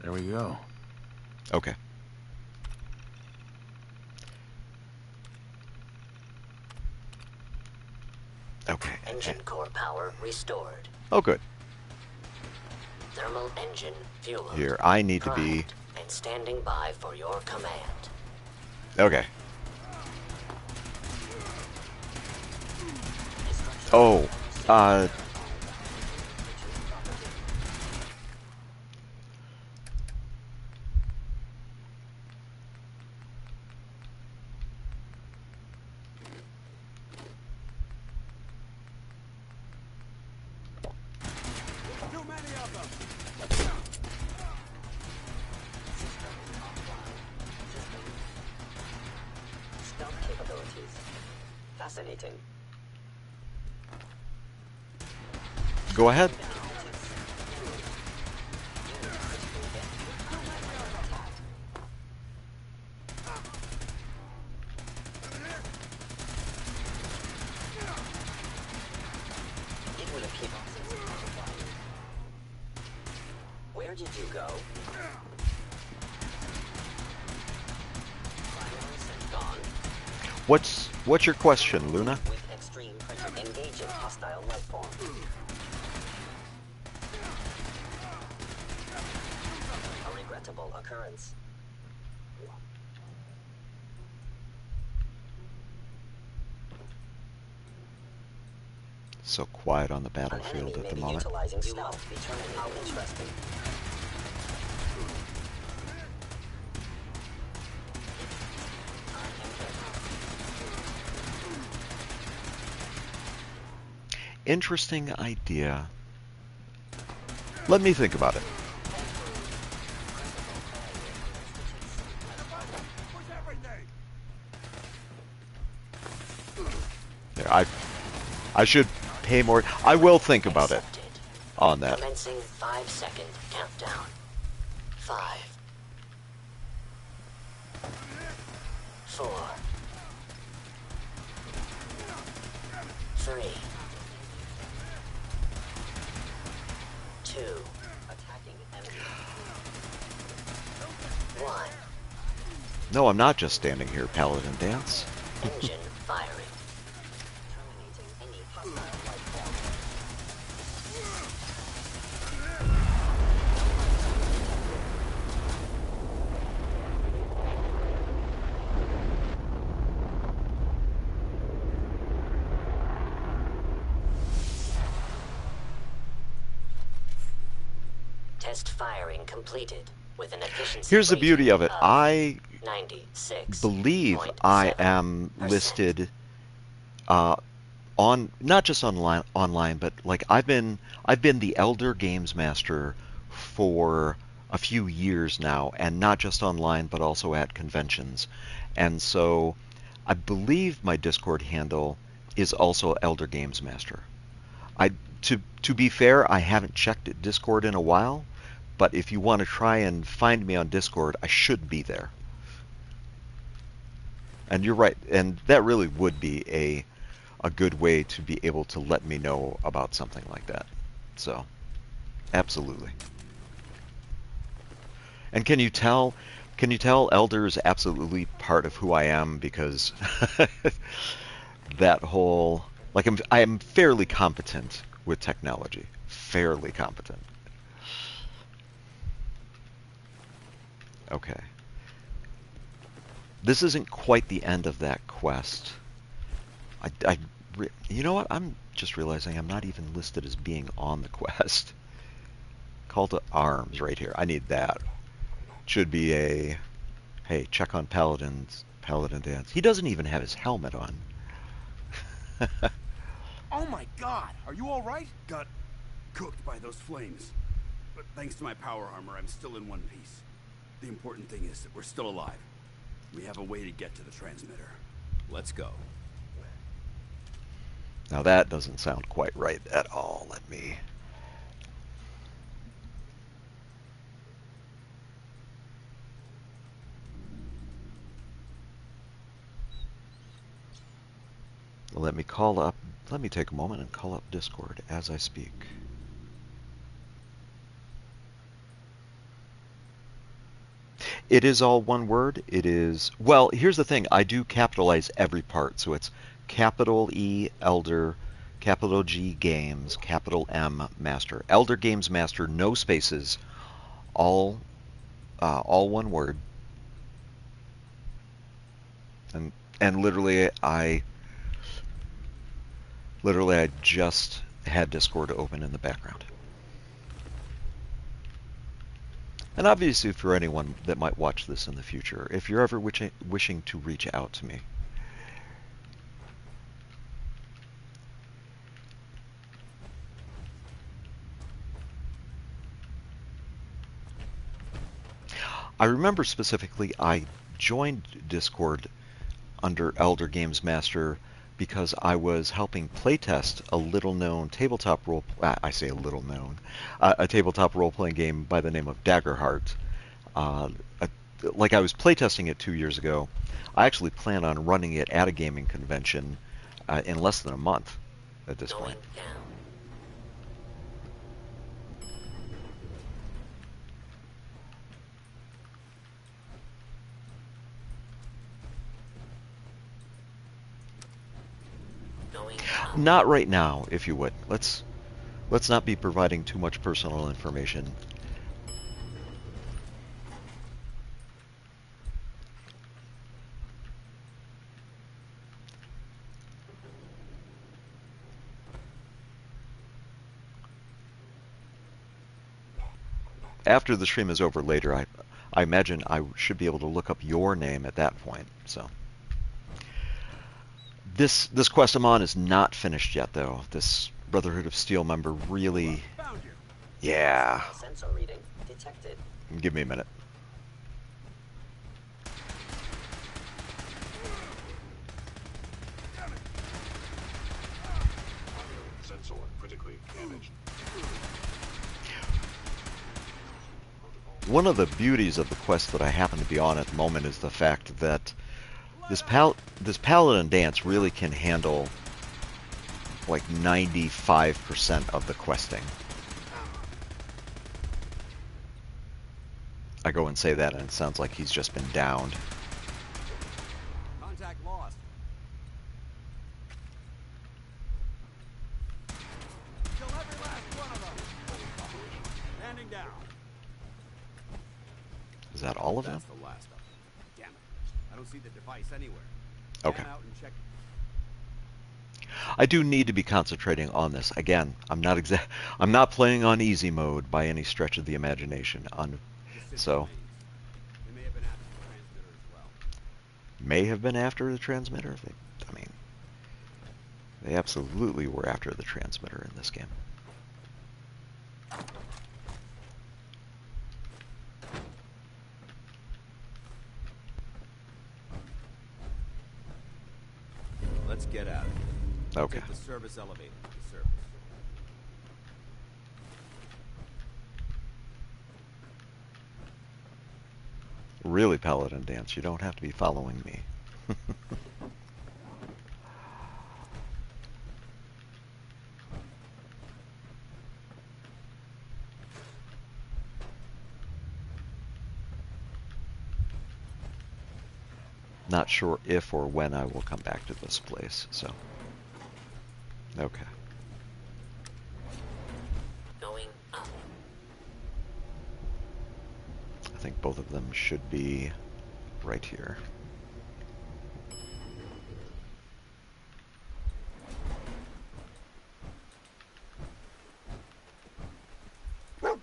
There we go. Okay. Okay. Engine core power restored. Oh, good. Thermal engine fuel. Here, I need to be... And standing by for your command. Okay. Oh, uh, Too many of them! Stealth capabilities. Fascinating. go ahead. It will appear. Where did you go? Finals and gone. What's your question, Luna? With extreme pressure. Engaging hostile life form. A regrettable occurrence. So quiet on the An battlefield enemy at may the be moment. utilizing stealth. Determine how interesting. Interesting idea. Let me think about it. Push everything! There, I should pay more. I will think about it Accepted. on that. Commencing 5-second countdown. 5, 4, 3, 2. Attacking enemy. 1. No, I'm not just standing here, Paladin Dance. Engine firing. Terminating any hostile life form. Test firing completed with an efficiency Here's the rating beauty of it. I 96. believe I am listed on not just online, but like I've been the Elder Games Master for a few years now, and not just online, but also at conventions. And so I believe my Discord handle is also Elder Games Master. I to be fair, I haven't checked Discord in a while, but if you want to try and find me on Discord, I should be there. And you're right, and that really would be a good way to be able to let me know about something like that. So, absolutely. And can you tell Elder is absolutely part of who I am, because that whole like I'm fairly competent with technology. Fairly competent. Okay. This isn't quite the end of that quest. You know what? I'm just realizing I'm not even listed as being on the quest. Call to arms right here. I need that. Should be a, hey, check on Paladin Dance. He doesn't even have his helmet on. Oh my god! Are you alright? Got cooked by those flames. But thanks to my power armor, I'm still in one piece. The important thing is that we're still alive. We have a way to get to the transmitter. Let's go. Now that doesn't sound quite right at all. Let me call up, let me take a moment and call up Discord as I speak. It is all one word. It is, well, here's the thing. I do capitalize every part. So it's capital E, Elder, capital G, Games, capital M, Master. Elder Games Master, no spaces, all one word. And literally, Literally, I just had Discord open in the background. And obviously, for anyone that might watch this in the future, if you're ever wishing to reach out to me, I remember specifically I joined Discord under Elder Games Master because I was helping playtest a little-known tabletop role. I say a little-known, a tabletop role-playing game by the name of Daggerheart. Uh, uh, like I was playtesting it 2 years ago. I actually plan on running it at a gaming convention in less than a month at this point. Not right now, if you would. Let's not be providing too much personal information. After the stream is over later, I imagine I should be able to look up your name at that point. So this quest I'm on is not finished yet, though. This Brotherhood of Steel member really, yeah. Sensor reading detected. Give me a minute. Sensor critically damaged. One of the beauties of the quest that I happen to be on at the moment is the fact that this paladin dance really can handle like 95% of the questing. I go and say that and it sounds like he's just been downed. Contact lost. Kill every last one of them. Standing down. Is that all of them? That's the last of them. Damn it. I don't see the device anywhere. Okay. Pan out and check. I do need to be concentrating on this. Again, I'm not playing on easy mode by any stretch of the imagination. So They may have been after the transmitter as well. may have been after the transmitter. I mean, they absolutely were after the transmitter in this game. Let's get at it. Okay. Take the service elevator to the surface. Really, Paladin Dance, you don't have to be following me. Not sure if or when I will come back to this place, so. Okay. Going up. I think both of them should be right here. The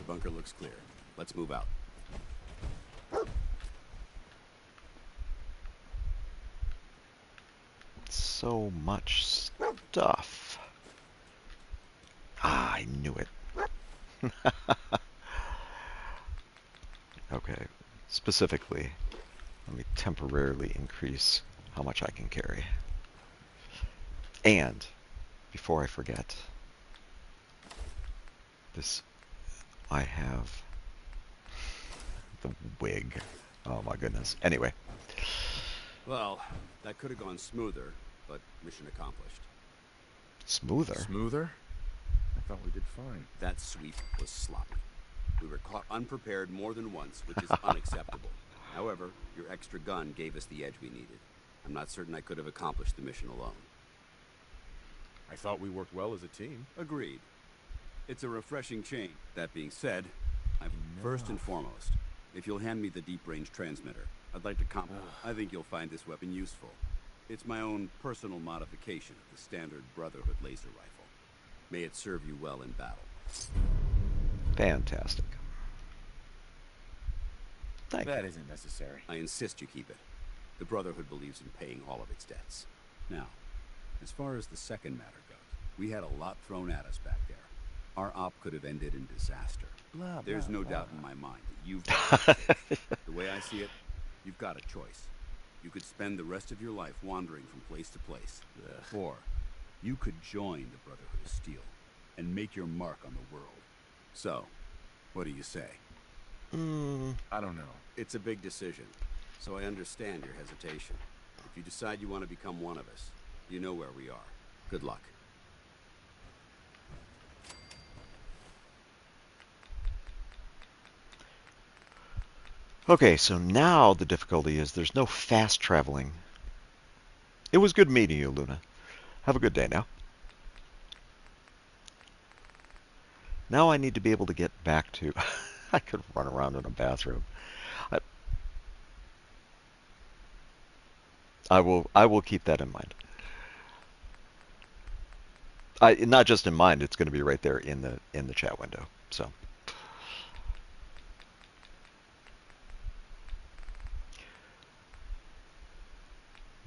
bunker looks clear. Let's move out. So much stuff. Ah, I knew it. Okay, specifically, let me temporarily increase how much I can carry. And, before I forget, I have the wig. Oh my goodness. Anyway. Well, that could have gone smoother, but mission accomplished. Smoother? Smoother? I thought we did fine. That sweep was sloppy. We were caught unprepared more than once, which is unacceptable. However, your extra gun gave us the edge we needed. I'm not certain I could have accomplished the mission alone. I thought we worked well as a team. Agreed. It's a refreshing change. That being said, first and foremost, if you'll hand me the deep-range transmitter, I'd like to I think you'll find this weapon useful. It's my own personal modification of the standard Brotherhood laser rifle. May it serve you well in battle. Fantastic. Thank you. That isn't necessary. I insist you keep it. The Brotherhood believes in paying all of its debts. Now, as far as the second matter goes, we had a lot thrown at us back there. Our op could have ended in disaster. Blah, There's blah, no blah. doubt in my mind that you've got the way I see it, you've got a choice. You could spend the rest of your life wandering from place to place. Ugh. Or you could join the Brotherhood of Steel and make your mark on the world. So, what do you say? I don't know. It's a big decision, so I understand your hesitation. If you decide you want to become one of us, you know where we are. Good luck. Okay, so now the difficulty is there's no fast traveling. It was good meeting you, Luna. Have a good day now. Now I need to be able to get back to... I could run around in a bathroom. I will keep that in mind. Not just in mind, it's going to be right there in the chat window. So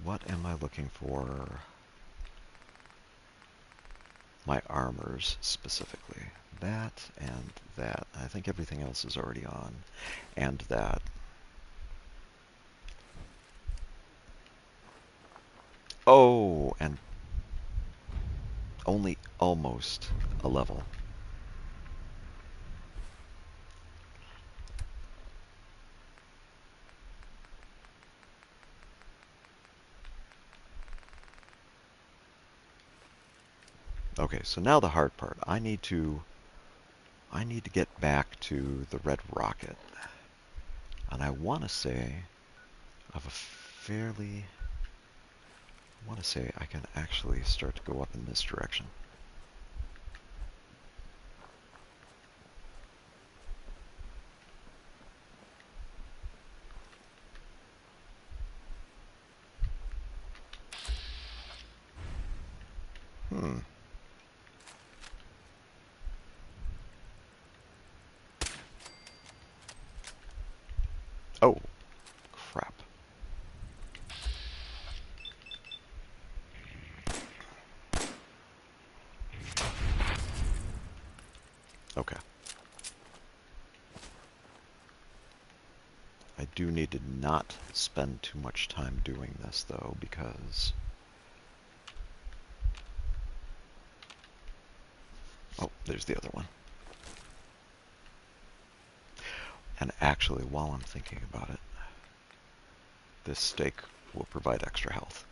what am I looking for? My armors specifically. That and that. I think everything else is already on. And that. Oh, and only almost a level. Okay, so now the hard part. I need to get back to the Red Rocket. And I want to say I want to say I can actually start to go up in this direction. Hmm. Oh, crap. Okay. I do need to not spend too much time doing this, though, because... Oh, there's the other one. And actually, while I'm thinking about it, this steak will provide extra health.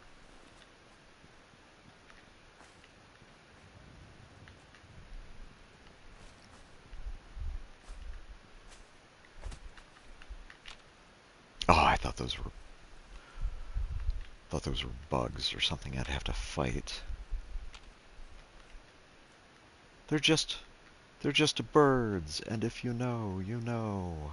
Oh, I thought those were bugs or something I'd have to fight. They're just birds, and if you know, you know.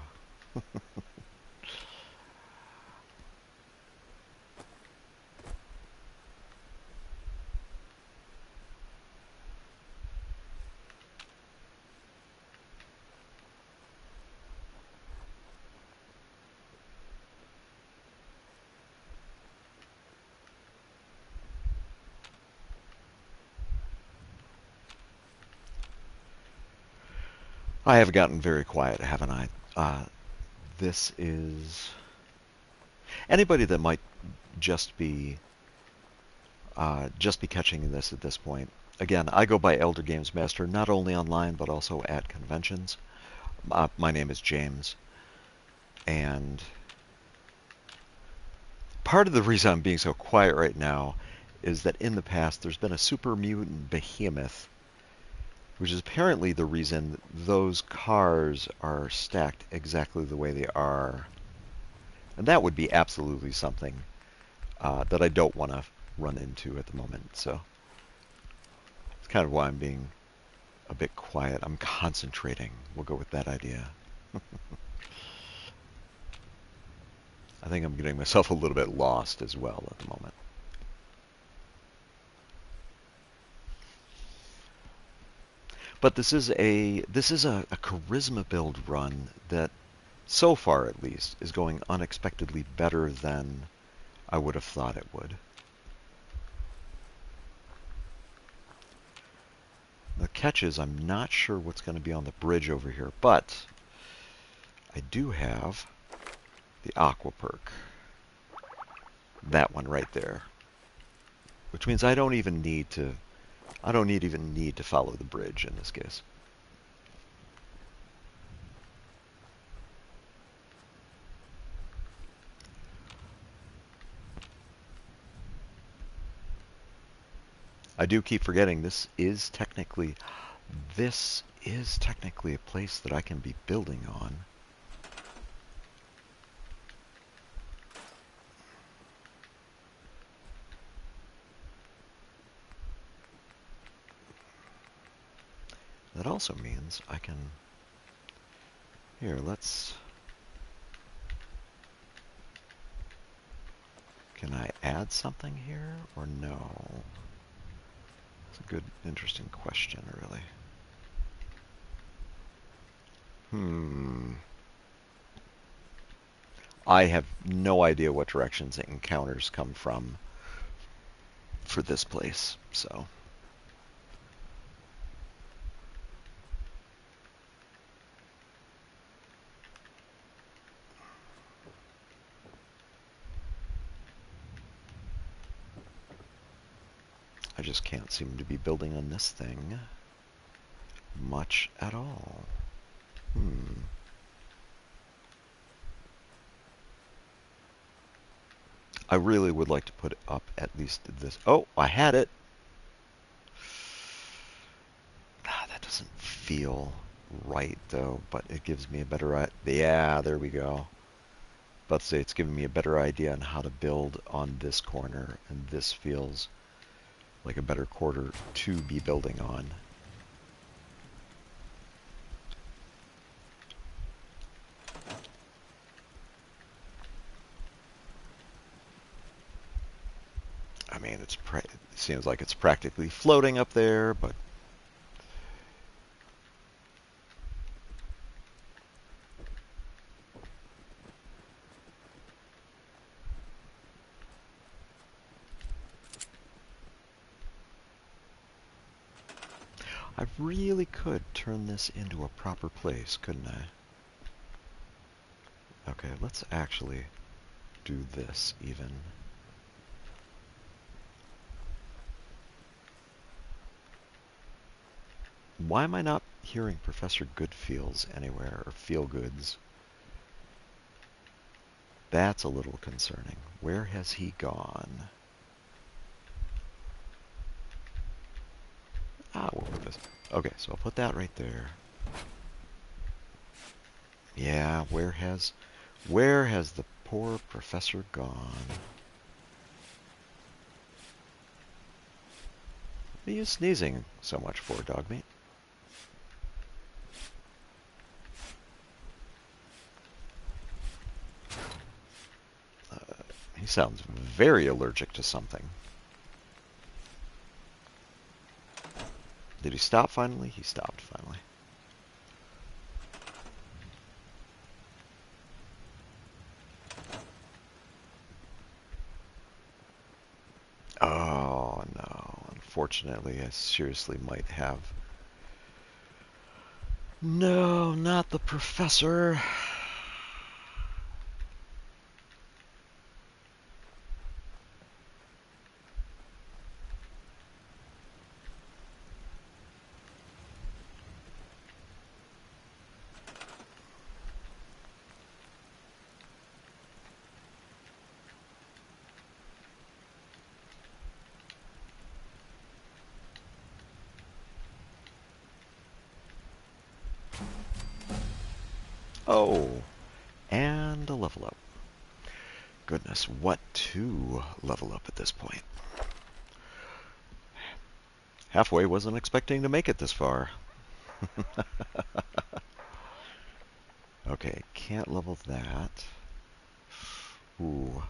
I have gotten very quiet, haven't I? This is... Anybody that might just be catching this at this point. Again, I go by Elder Games Master, not only online, but also at conventions. My name is James. And part of the reason I'm being so quiet right now is that in the past there's been a super mutant behemoth, which is apparently the reason those cars are stacked exactly the way they are. And that would be absolutely something that I don't want to run into at the moment. So it's kind of why I'm being a bit quiet. I'm concentrating. We'll go with that idea. I think I'm getting myself a little bit lost as well at the moment. But this is a charisma build run that, so far at least, is going unexpectedly better than I would have thought it would. The catch is I'm not sure what's going to be on the bridge over here, but I do have the aqua perk. That one right there. Which means I don't even need to follow the bridge in this case. I do keep forgetting this is technically a place that I can be building on. That also means I can... Here, let's... Can I add something here, or no? It's a good, interesting question, really. I have no idea what directions encounters come from for this place, so... I just can't seem to be building on this thing much at all. I really would like to put it up at least this. Oh, I had it. That doesn't feel right though, but it gives me a better yeah, there we go. About to say it's giving me a better idea on how to build on this corner, and this feels like a better quarter to be building on. I mean, it seems like it's practically floating up there, but I really could turn this into a proper place, couldn't I? Okay, let's actually do this even. Why am I not hearing Professor Goodfeels anywhere, or Feelgoods? That's a little concerning. Where has he gone? We'll put this. Okay, so I'll put that right there. Yeah, where has the poor professor gone? What are you sneezing so much for, Dogmeat? He sounds very allergic to something. Did he stop finally? He stopped finally. Oh no, unfortunately I seriously might have. No, not the professor. Oh, and a level up. Goodness, what to level up at this point? Halfway wasn't expecting to make it this far. Okay, can't level that. Ooh.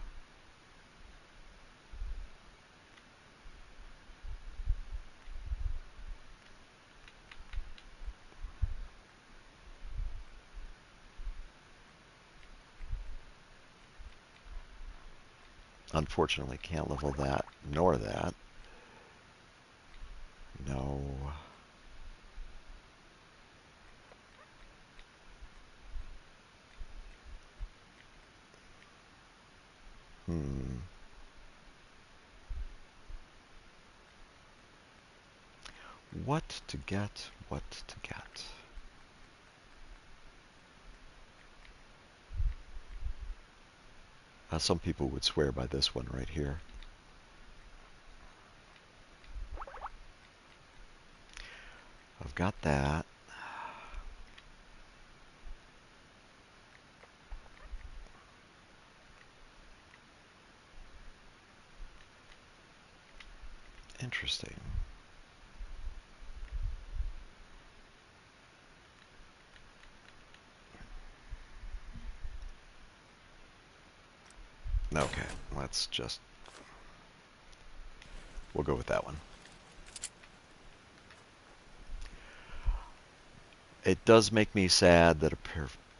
Unfortunately, can't level that nor that. No. Hmm. What to get? What to get? Some people would swear by this one right here. I've got that. Interesting. Okay, let's just... we'll go with that one. It does make me sad that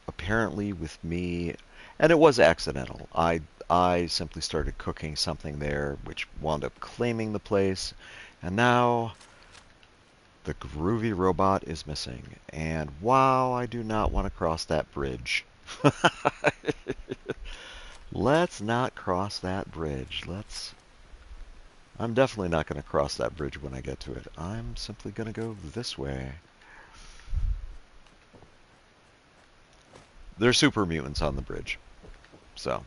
apparently with me, and it was accidental, I simply started cooking something there which wound up claiming the place, and now the groovy robot is missing. And wow, I do not want to cross that bridge. Let's not cross that bridge. I'm definitely not going to cross that bridge when I get to it. I'm simply going to go this way. There's super mutants on the bridge. So.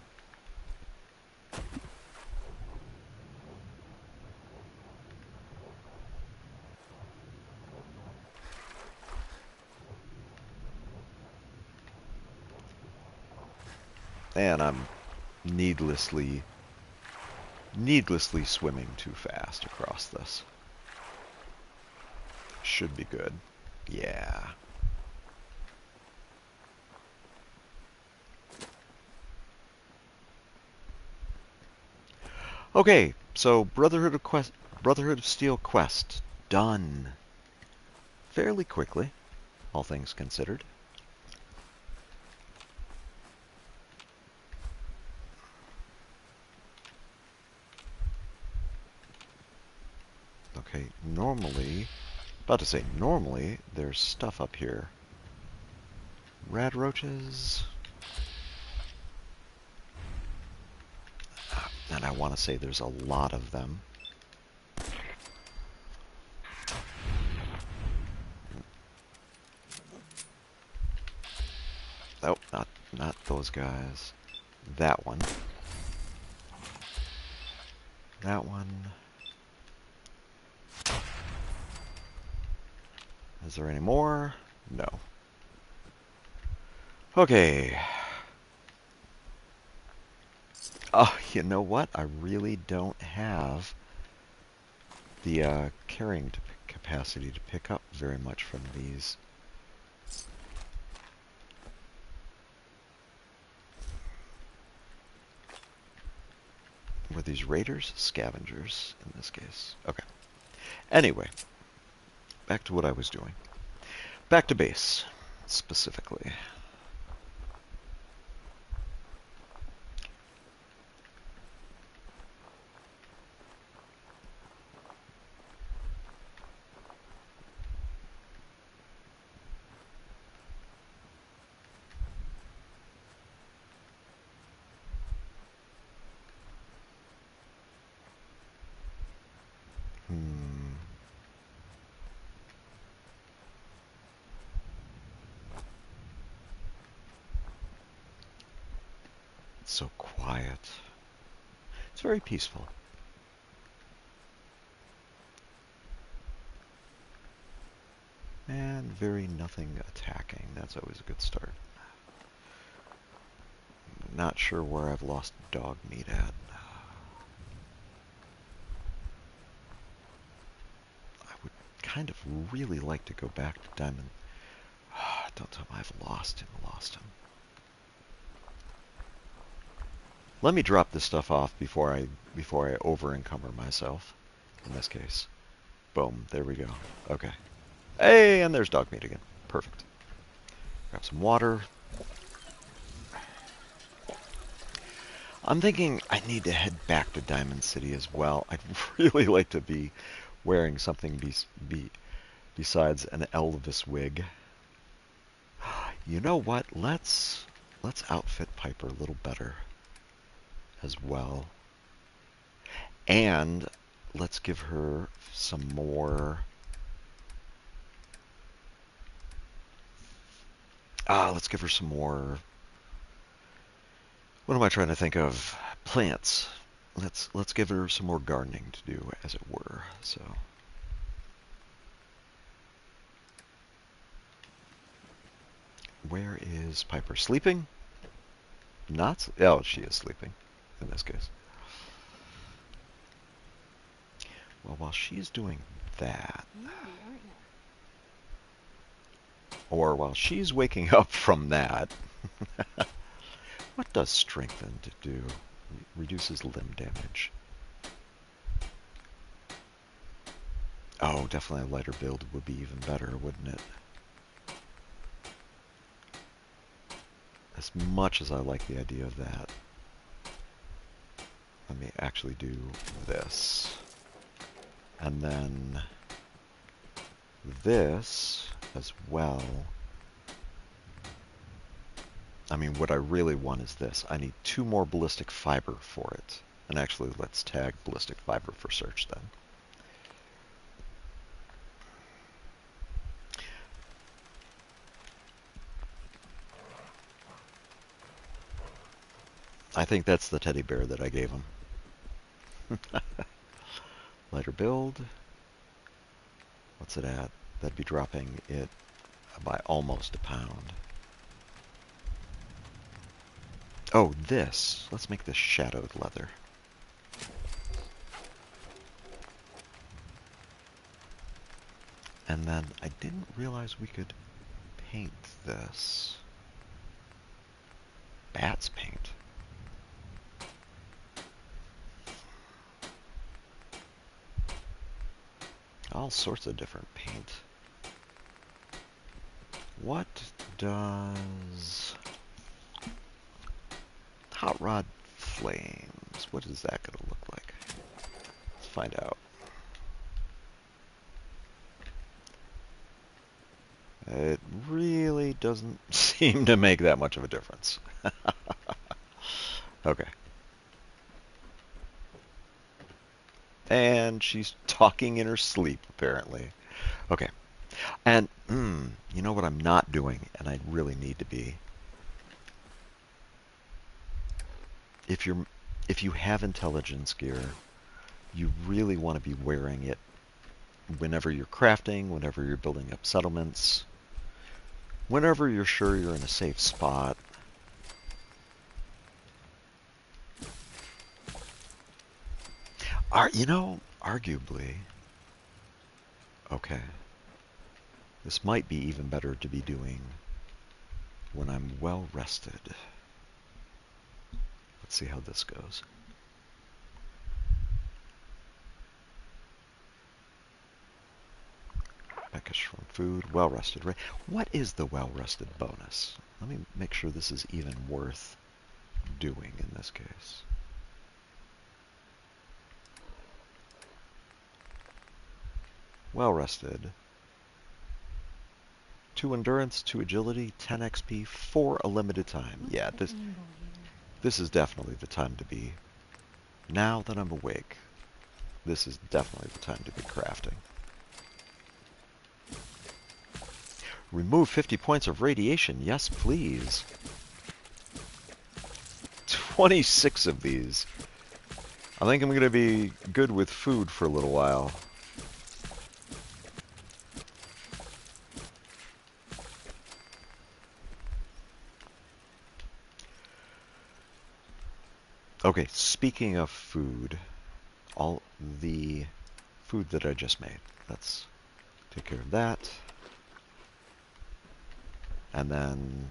And I'm needlessly swimming too fast across this. Should be good. Yeah. Okay, so Brotherhood of Steel quest done fairly quickly, all things considered. Okay, normally there's stuff up here. Rad roaches. And I want to say there's a lot of them. Oh, not those guys. That one. That one. Is there any more? No. Okay. Oh, you know what? I really don't have the carrying capacity to pick up very much from these. Were these raiders? Scavengers, in this case. Okay. Anyway, back to what I was doing. Back to base, specifically. It's so quiet. It's very peaceful. And very nothing attacking. That's always a good start. Not sure where I've lost dog meat at. I would kind of really like to go back to Diamond. Don't tell me I've lost him. Let me drop this stuff off before I over-encumber myself. In this case. Boom. There we go. Okay. Hey, and there's dog meat again. Perfect. Grab some water. I'm thinking I need to head back to Diamond City as well. I'd really like to be wearing something besides an Elvis wig. You know what? Let's outfit Piper a little better as well. And let's give her some more. Let's give her some more. What am I trying to think of? Plants. Let's give her some more gardening to do, as it were. So. Where is Piper? Sleeping? Not? Oh, she is sleeping in this case. Well, while she's doing that, or while she's waking up from that, what does strengthen to do? Reduces limb damage. Oh, definitely a lighter build would be even better, wouldn't it? As much as I like the idea of that, let me actually do this. And then this as well. I mean, what I really want is this. I need 2 more ballistic fiber for it. And actually, let's tag ballistic fiber for search then. I think that's the teddy bear that I gave him. Lighter build. What's it at? That'd be dropping it by almost a pound. Oh, this. Let's make this shadowed leather. And then I didn't realize we could paint this. Bats paint. All sorts of different paint. What does hot rod flames? What is that going to look like? Let's find out. It really doesn't seem to make that much of a difference. Okay. And she's talking in her sleep, apparently. Okay. And, you know what I'm not doing, and I really need to be? If you have intelligence gear, you really want to be wearing it whenever you're crafting, whenever you're building up settlements, whenever you're sure you're in a safe spot. Arguably, okay, this might be even better to be doing when I'm well rested. Let's see how this goes. Peckish from food, well rested. Right? What is the well rested bonus? Let me make sure this is even worth doing in this case. Well rested. 2 endurance, 2 agility, 10 XP for a limited time. Yeah, this is definitely the time to be. Now that I'm awake, this is definitely the time to be crafting. Remove 50 points of radiation. Yes, please. 26 of these. I think I'm going to be good with food for a little while. Okay, speaking of food, all the food that I just made. Let's take care of that. And then,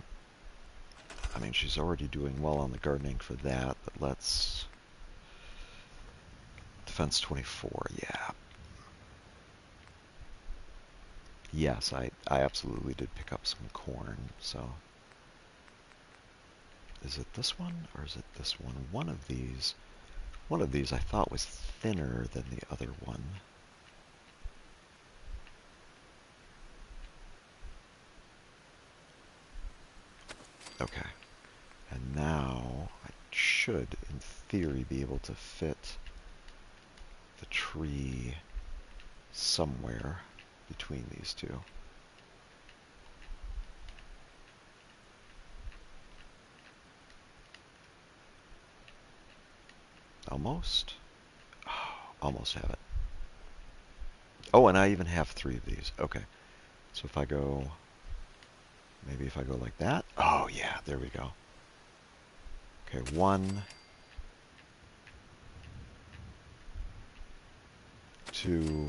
I mean, she's already doing well on the gardening for that, but let's... Defense 24, yeah. Yes, I absolutely did pick up some corn, so... Is it this one or is it this one? One of these I thought was thinner than the other one. Okay. And now I should, in theory, be able to fit the tree somewhere between these two. Almost. Oh, almost have it. Oh, and I even have 3 of these. Okay. So if I go, maybe if I go like that. Oh, yeah, there we go. Okay, 1, 2,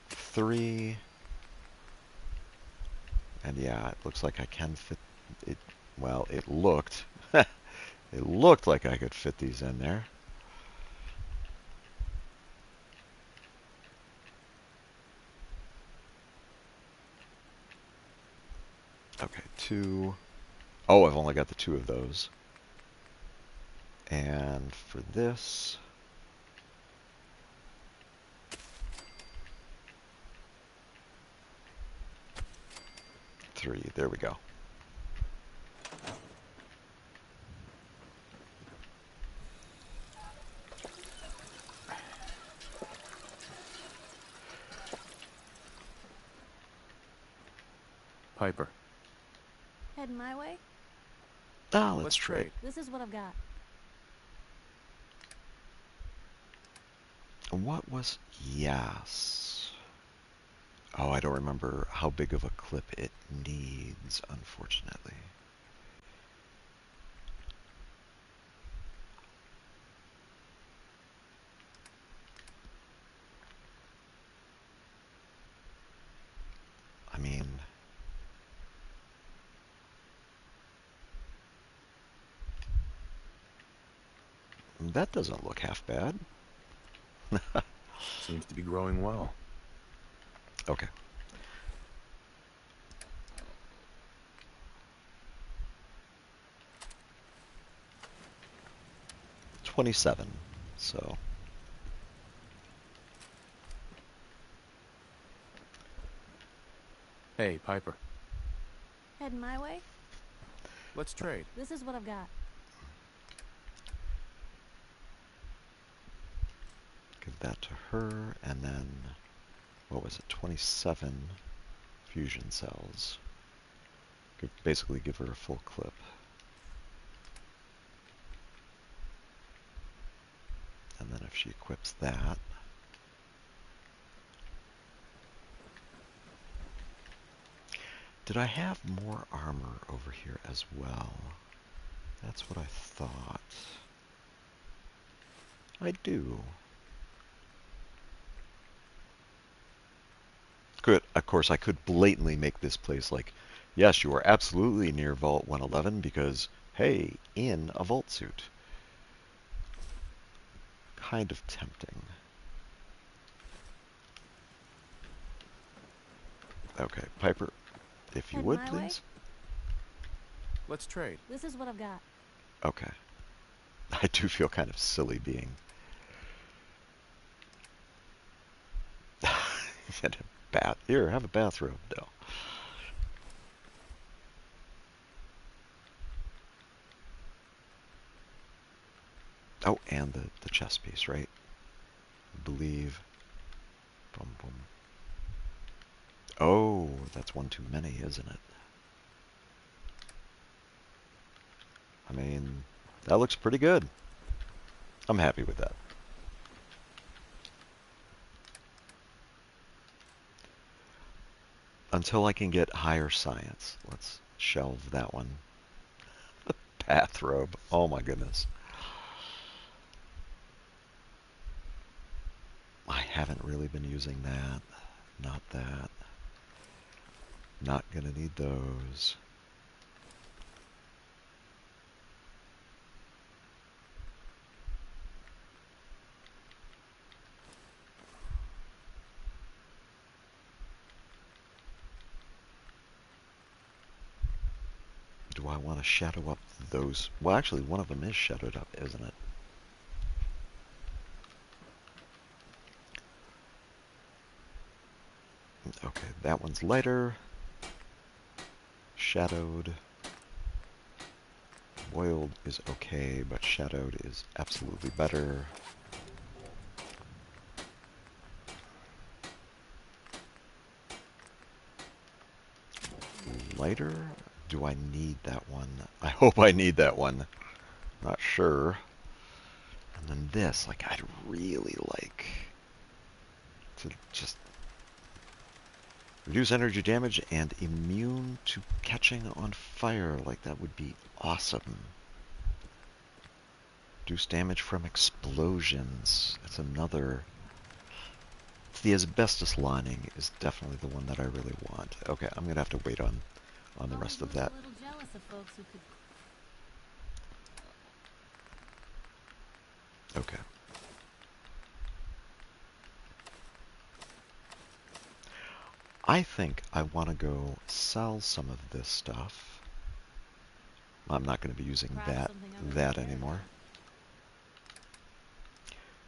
3. And yeah, it looks like I can fit it. Well, it looked. It looked like I could fit these in there. Okay, 2. Oh, I've only got the 2 of those. And for this, 3. There we go. Piper, Heading my way? Ah, let's let's trade. trade. This is what I've got. What was... Yes. Oh, I don't remember how big of a clip it needs, unfortunately. I mean... That doesn't look half bad. Seems to be growing well. Okay. $27. So... Hey, Piper, Heading my way? let's trade. This is what I've got. Give that to her, and then... What was it? 27 fusion cells. Basically give her a full clip. And then if she equips that... Did I have more armor over here as well? That's what I thought. I do. Good. Of course, I could blatantly make this place like, yes, you are absolutely near Vault 111 because, hey, in a vault suit. Kind of tempting. Okay, Piper, if you Heading would, my way? please. Let's trade. This is what I've got. Okay. I do feel kind of silly being... Get a bath. Here, have a bathrobe. No. Oh, and the chest piece, right? I believe. Boom, boom. Oh, that's one too many, isn't it? I mean, that looks pretty good. I'm happy with that. Until I can get higher science. Let's shelve that one. Bathrobe. Oh my goodness. I haven't really been using that. Not that. Not gonna need those. want to shadow up those. Well, actually, one of them is shadowed up, isn't it? Okay, that one's lighter. Shadowed. Oiled is okay, but shadowed is absolutely better. Lighter? Do I need that one? I hope I need that one. Not sure. And then this, like, I'd really like to just reduce energy damage and immune to catching on fire. Like, that would be awesome. Reduce damage from explosions. That's another. The asbestos lining is definitely the one that I really want. Okay, I'm gonna have to wait on the rest of that. A little jealous of folks who could. Okay. I think I want to go sell some of this stuff. I'm not going to be using that anymore.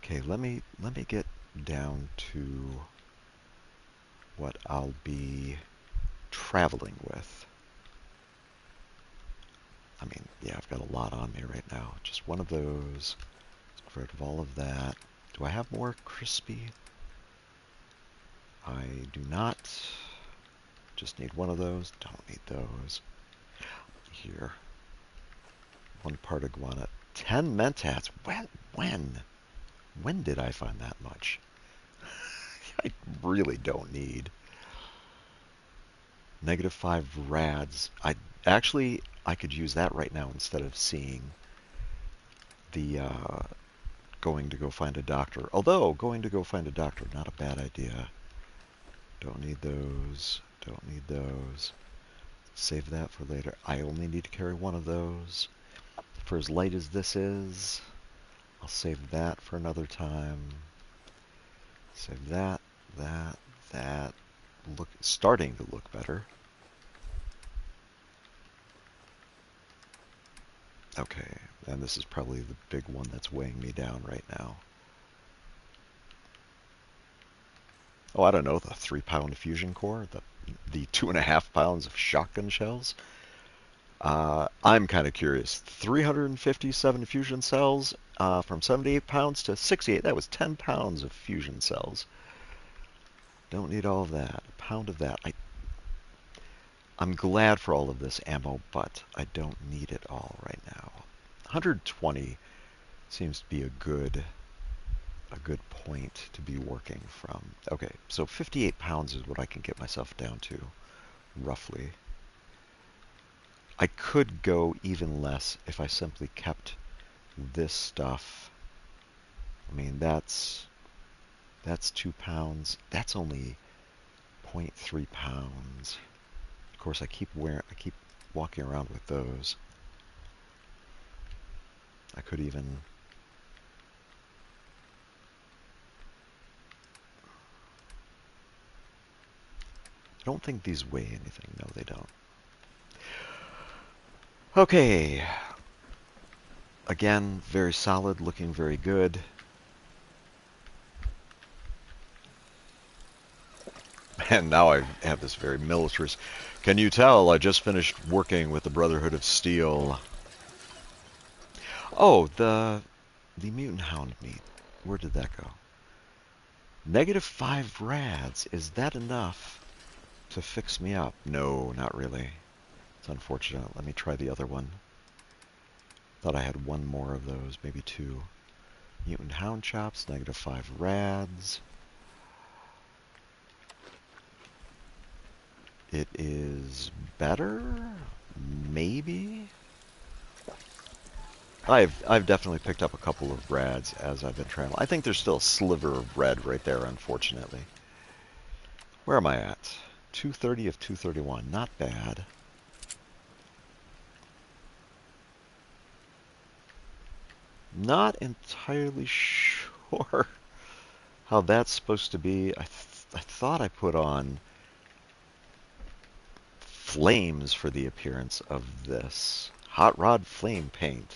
Okay, let me get down to what I'll be traveling with. I mean, yeah, I've got a lot on me right now. Just one of those. Let's get rid of all of that. Do I have more crispy? I do not. Just need one of those. Don't need those. Here. One part iguana. 10 mentats. When did I find that much? I really don't need. -5 rads. I could use that right now instead of seeing the going to go find a doctor. Although, going to go find a doctor, not a bad idea. Don't need those. Don't need those. Save that for later. I only need to carry one of those. For as light as this is, I'll save that for another time. Save that, that. Starting to look better. Okay, and this is probably the big one that's weighing me down right now. Oh, I don't know, the 3-pound fusion core, the 2.5 pounds of shotgun shells. I'm kind of curious. 357 fusion cells from 78 pounds to 68. That was 10 pounds of fusion cells. Don't need all of that. A pound of that. I'm glad for all of this ammo, but I don't need it all right now. 120 seems to be a good point to be working from. Okay, so 58 pounds is what I can get myself down to, roughly. I could go even less if I simply kept this stuff. I mean, that's 2 pounds. That's only 0.3 pounds. Of course, I keep walking around with those. I could even. I don't think these weigh anything. No, they don't. Okay. Again, very solid, looking very good. And now I have this very militarist. Can you tell I just finished working with the Brotherhood of Steel? Oh, the mutant hound meat. Where did that go? -5 rads. Is that enough to fix me up? No, not really. It's unfortunate. Let me try the other one. Thought I had one more of those, maybe 2. Mutant hound chops, -5 rads. It is better? Maybe? I've definitely picked up a couple of rads as I've been traveling. I think there's still a sliver of red right there, unfortunately. Where am I at? 230 of 231. Not bad. Not entirely sure how that's supposed to be. I thought I put on flames for the appearance of this. Hot rod flame paint.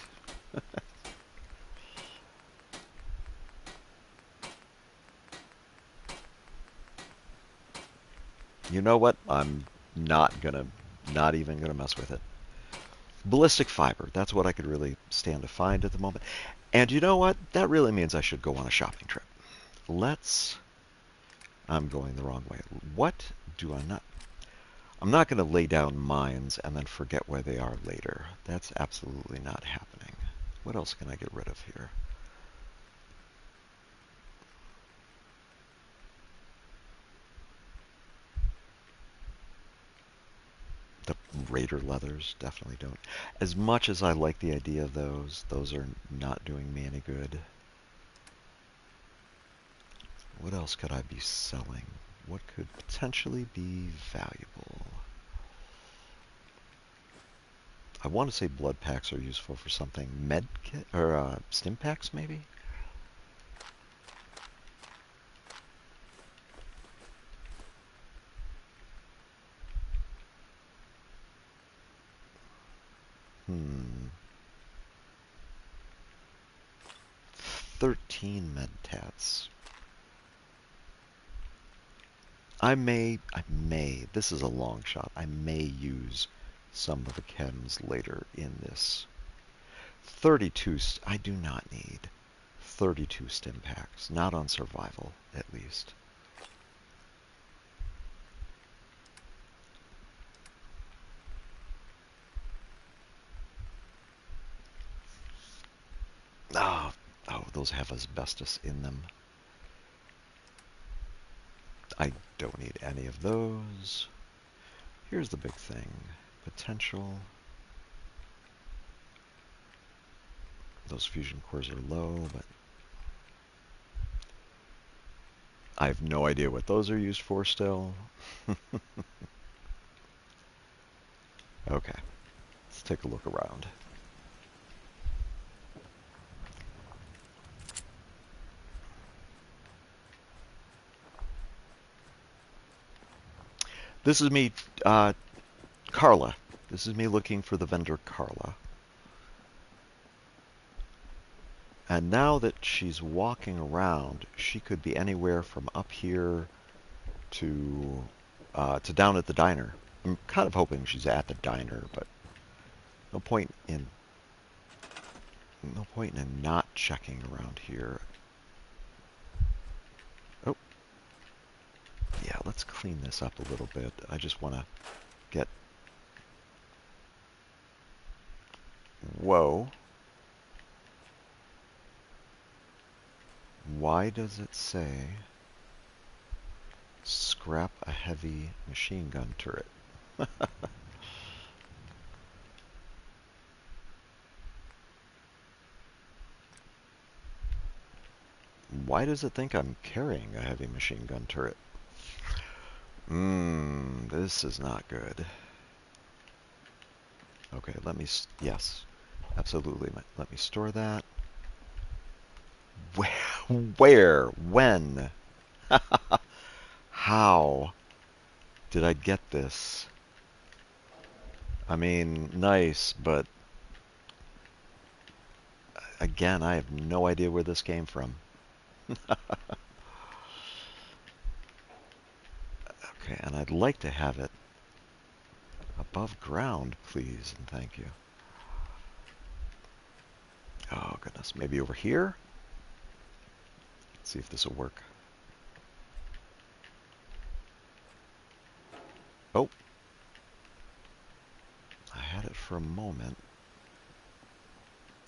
You know what? I'm not even gonna mess with it. Ballistic fiber. That's what I could really stand to find at the moment. And you know what? That really means I should go on a shopping trip. I'm going the wrong way. What do I not? I'm not going to lay down mines and then forget where they are later. That's absolutely not happening. What else can I get rid of here? The Raider leathers definitely don't. As much as I like the idea of those are not doing me any good. What else could I be selling? What could potentially be valuable? I want to say blood packs are useful for something. Med kit or stim packs maybe? Hmm. 13 med tats. This is a long shot. I may use some of the chems later in this. 32, I do not need 32 stim packs. Not on survival, at least. Oh, those have asbestos in them. I don't need any of those. Here's the big thing. Potential. Those fusion cores are low, but I have no idea what those are used for still. Okay, let's take a look around. This is me, Carla. This is me looking for the vendor Carla. And now that she's walking around, she could be anywhere from up here to down at the diner. I'm kind of hoping she's at the diner, but no point in not checking around here. Oh, yeah, let's clean this up a little bit. I just want to get... Whoa. Why does it say scrap a heavy machine gun turret? Why does it think I'm carrying a heavy machine gun turret? This is not good. Okay, yes, absolutely. Let me store that. Where? When? How did I get this? I mean, nice, but again, I have no idea where this came from. Okay, and I'd like to have it above ground, please, and thank you. Oh, goodness. Maybe over here? Let's see if this will work. Oh. I had it for a moment.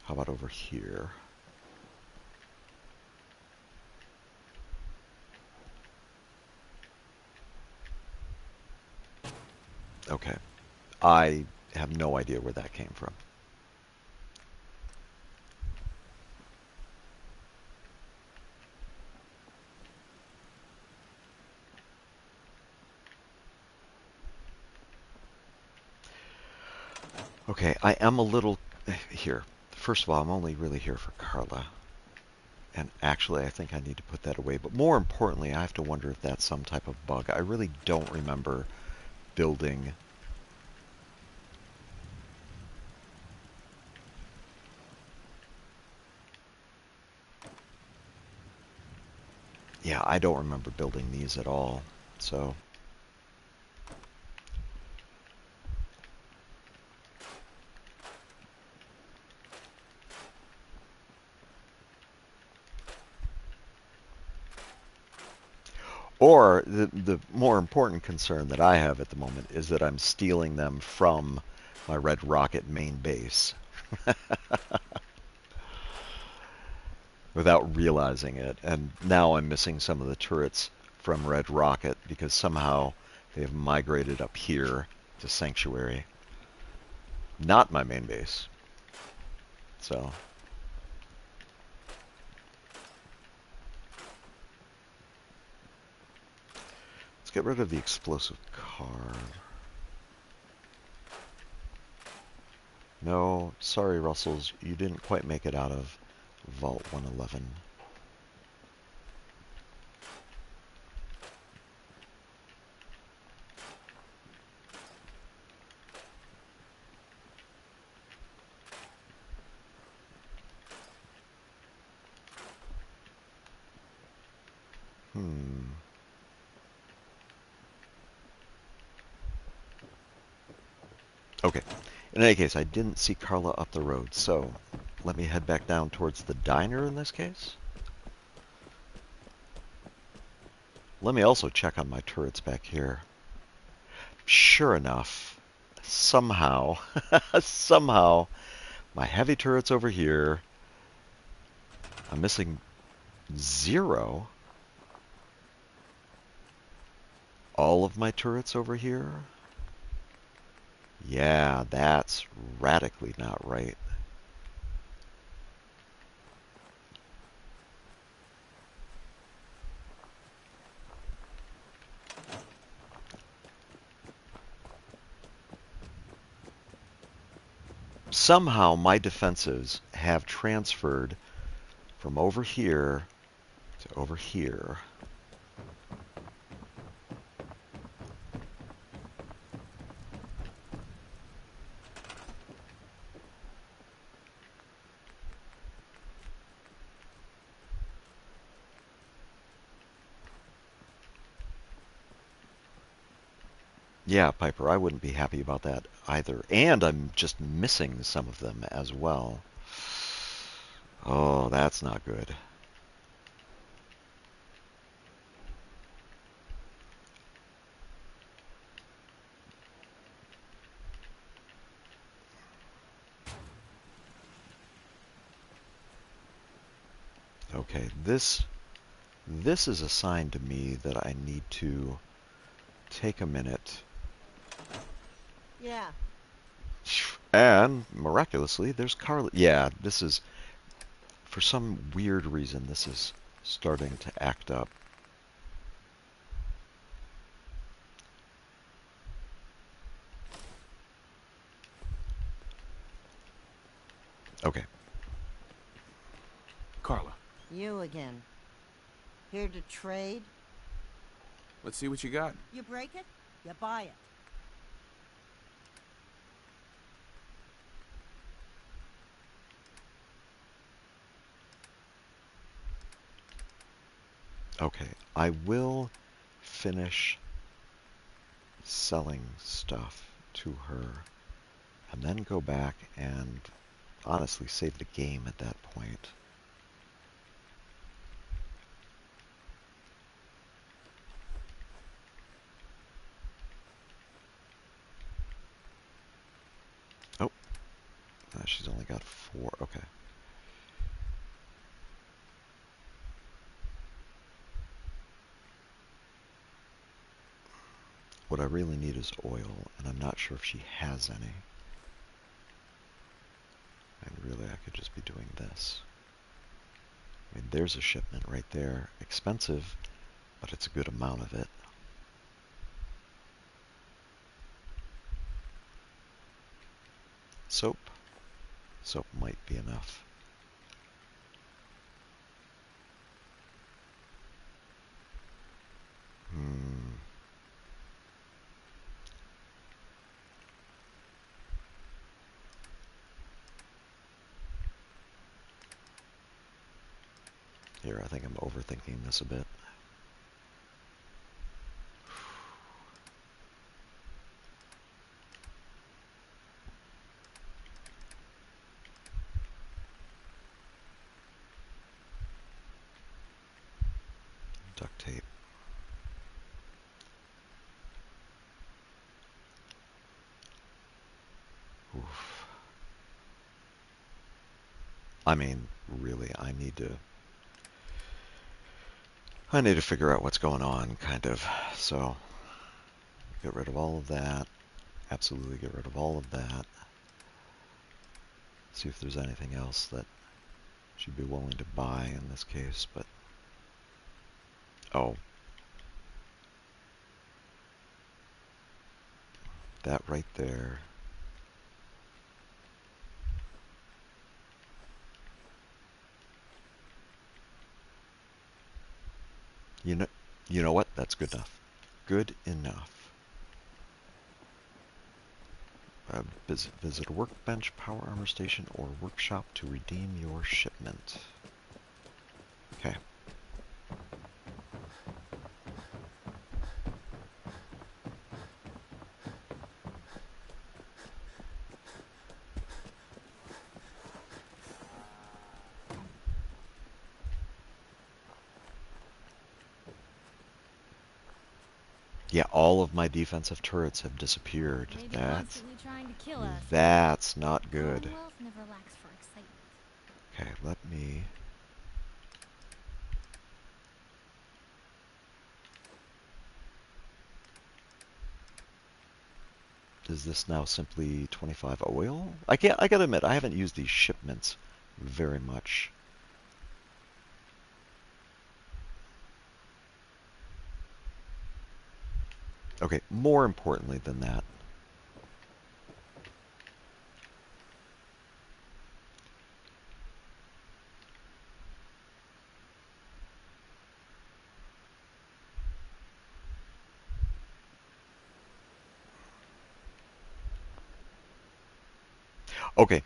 How about over here? Okay. I have no idea where that came from. Okay, I am a little... Here. First of all, I'm only really here for Carla. And actually, I think I need to put that away. But more importantly, I have to wonder if that's some type of bug. I really don't remember building Yeah, I don't remember building these at all, so... Or the more important concern that I have at the moment is that I'm stealing them from my Red Rocket main base without realizing it. And now I'm missing some of the turrets from Red Rocket because somehow they have migrated up here to Sanctuary. Not my main base. So... let's get rid of the explosive card. No, sorry, Russells, you didn't quite make it out of Vault 111. Okay. In any case, I didn't see Carla up the road, so let me head back down towards the diner in this case. Let me also check on my turrets back here. Sure enough, somehow, somehow, my heavy turrets over here, I'm missing 0. All of my turrets over here. Yeah, that's radically not right. Somehow my defenses have transferred from over here to over here. Yeah, Piper, I wouldn't be happy about that either. And I'm just missing some of them as well. Oh, that's not good. Okay, this is a sign to me that I need to take a minute. Yeah. And miraculously, there's Carla. Yeah, this is, for some weird reason, this is starting to act up. Okay. Carla, You again. Here to trade? let's see what you got. You break it, you buy it. Okay, I will finish selling stuff to her and then go back and honestly save the game at that point. Oh, she's only got 4. Okay. What I really need is oil, and I'm not sure if she has any. And really, I could just be doing this. I mean, there's a shipment right there. Expensive, but it's a good amount of it. Soap. Soap might be enough. Here, I think I'm overthinking this a bit. duct tape. Oof. I mean, really, I need to figure out what's going on, kind of. So, get rid of all of that. Absolutely get rid of all of that. See if there's anything else that she'd be willing to buy in this case, but... Oh. That right there. You know, you know what? That's good enough. Good enough. Visit a workbench, power armor station, or workshop to redeem your shipment. Okay. Yeah, all of my defensive turrets have disappeared. Maybe constantly trying to kill us. That's not good. Commonwealth never lacks for excitement. Okay, let me... Is this now simply 25 oil? I gotta admit, I haven't used these shipments very much. Okay, more importantly than that, okay,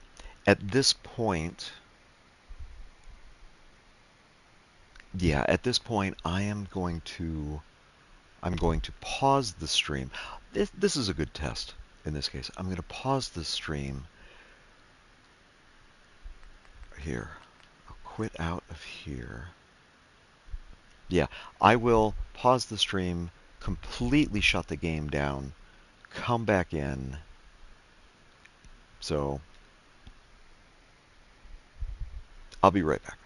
at this point, yeah, at this point, I'm going to pause the stream. This is a good test in this case. I'm going to pause the stream here. I'll quit out of here. Yeah, I will pause the stream, completely shut the game down, come back in. So I'll be right back.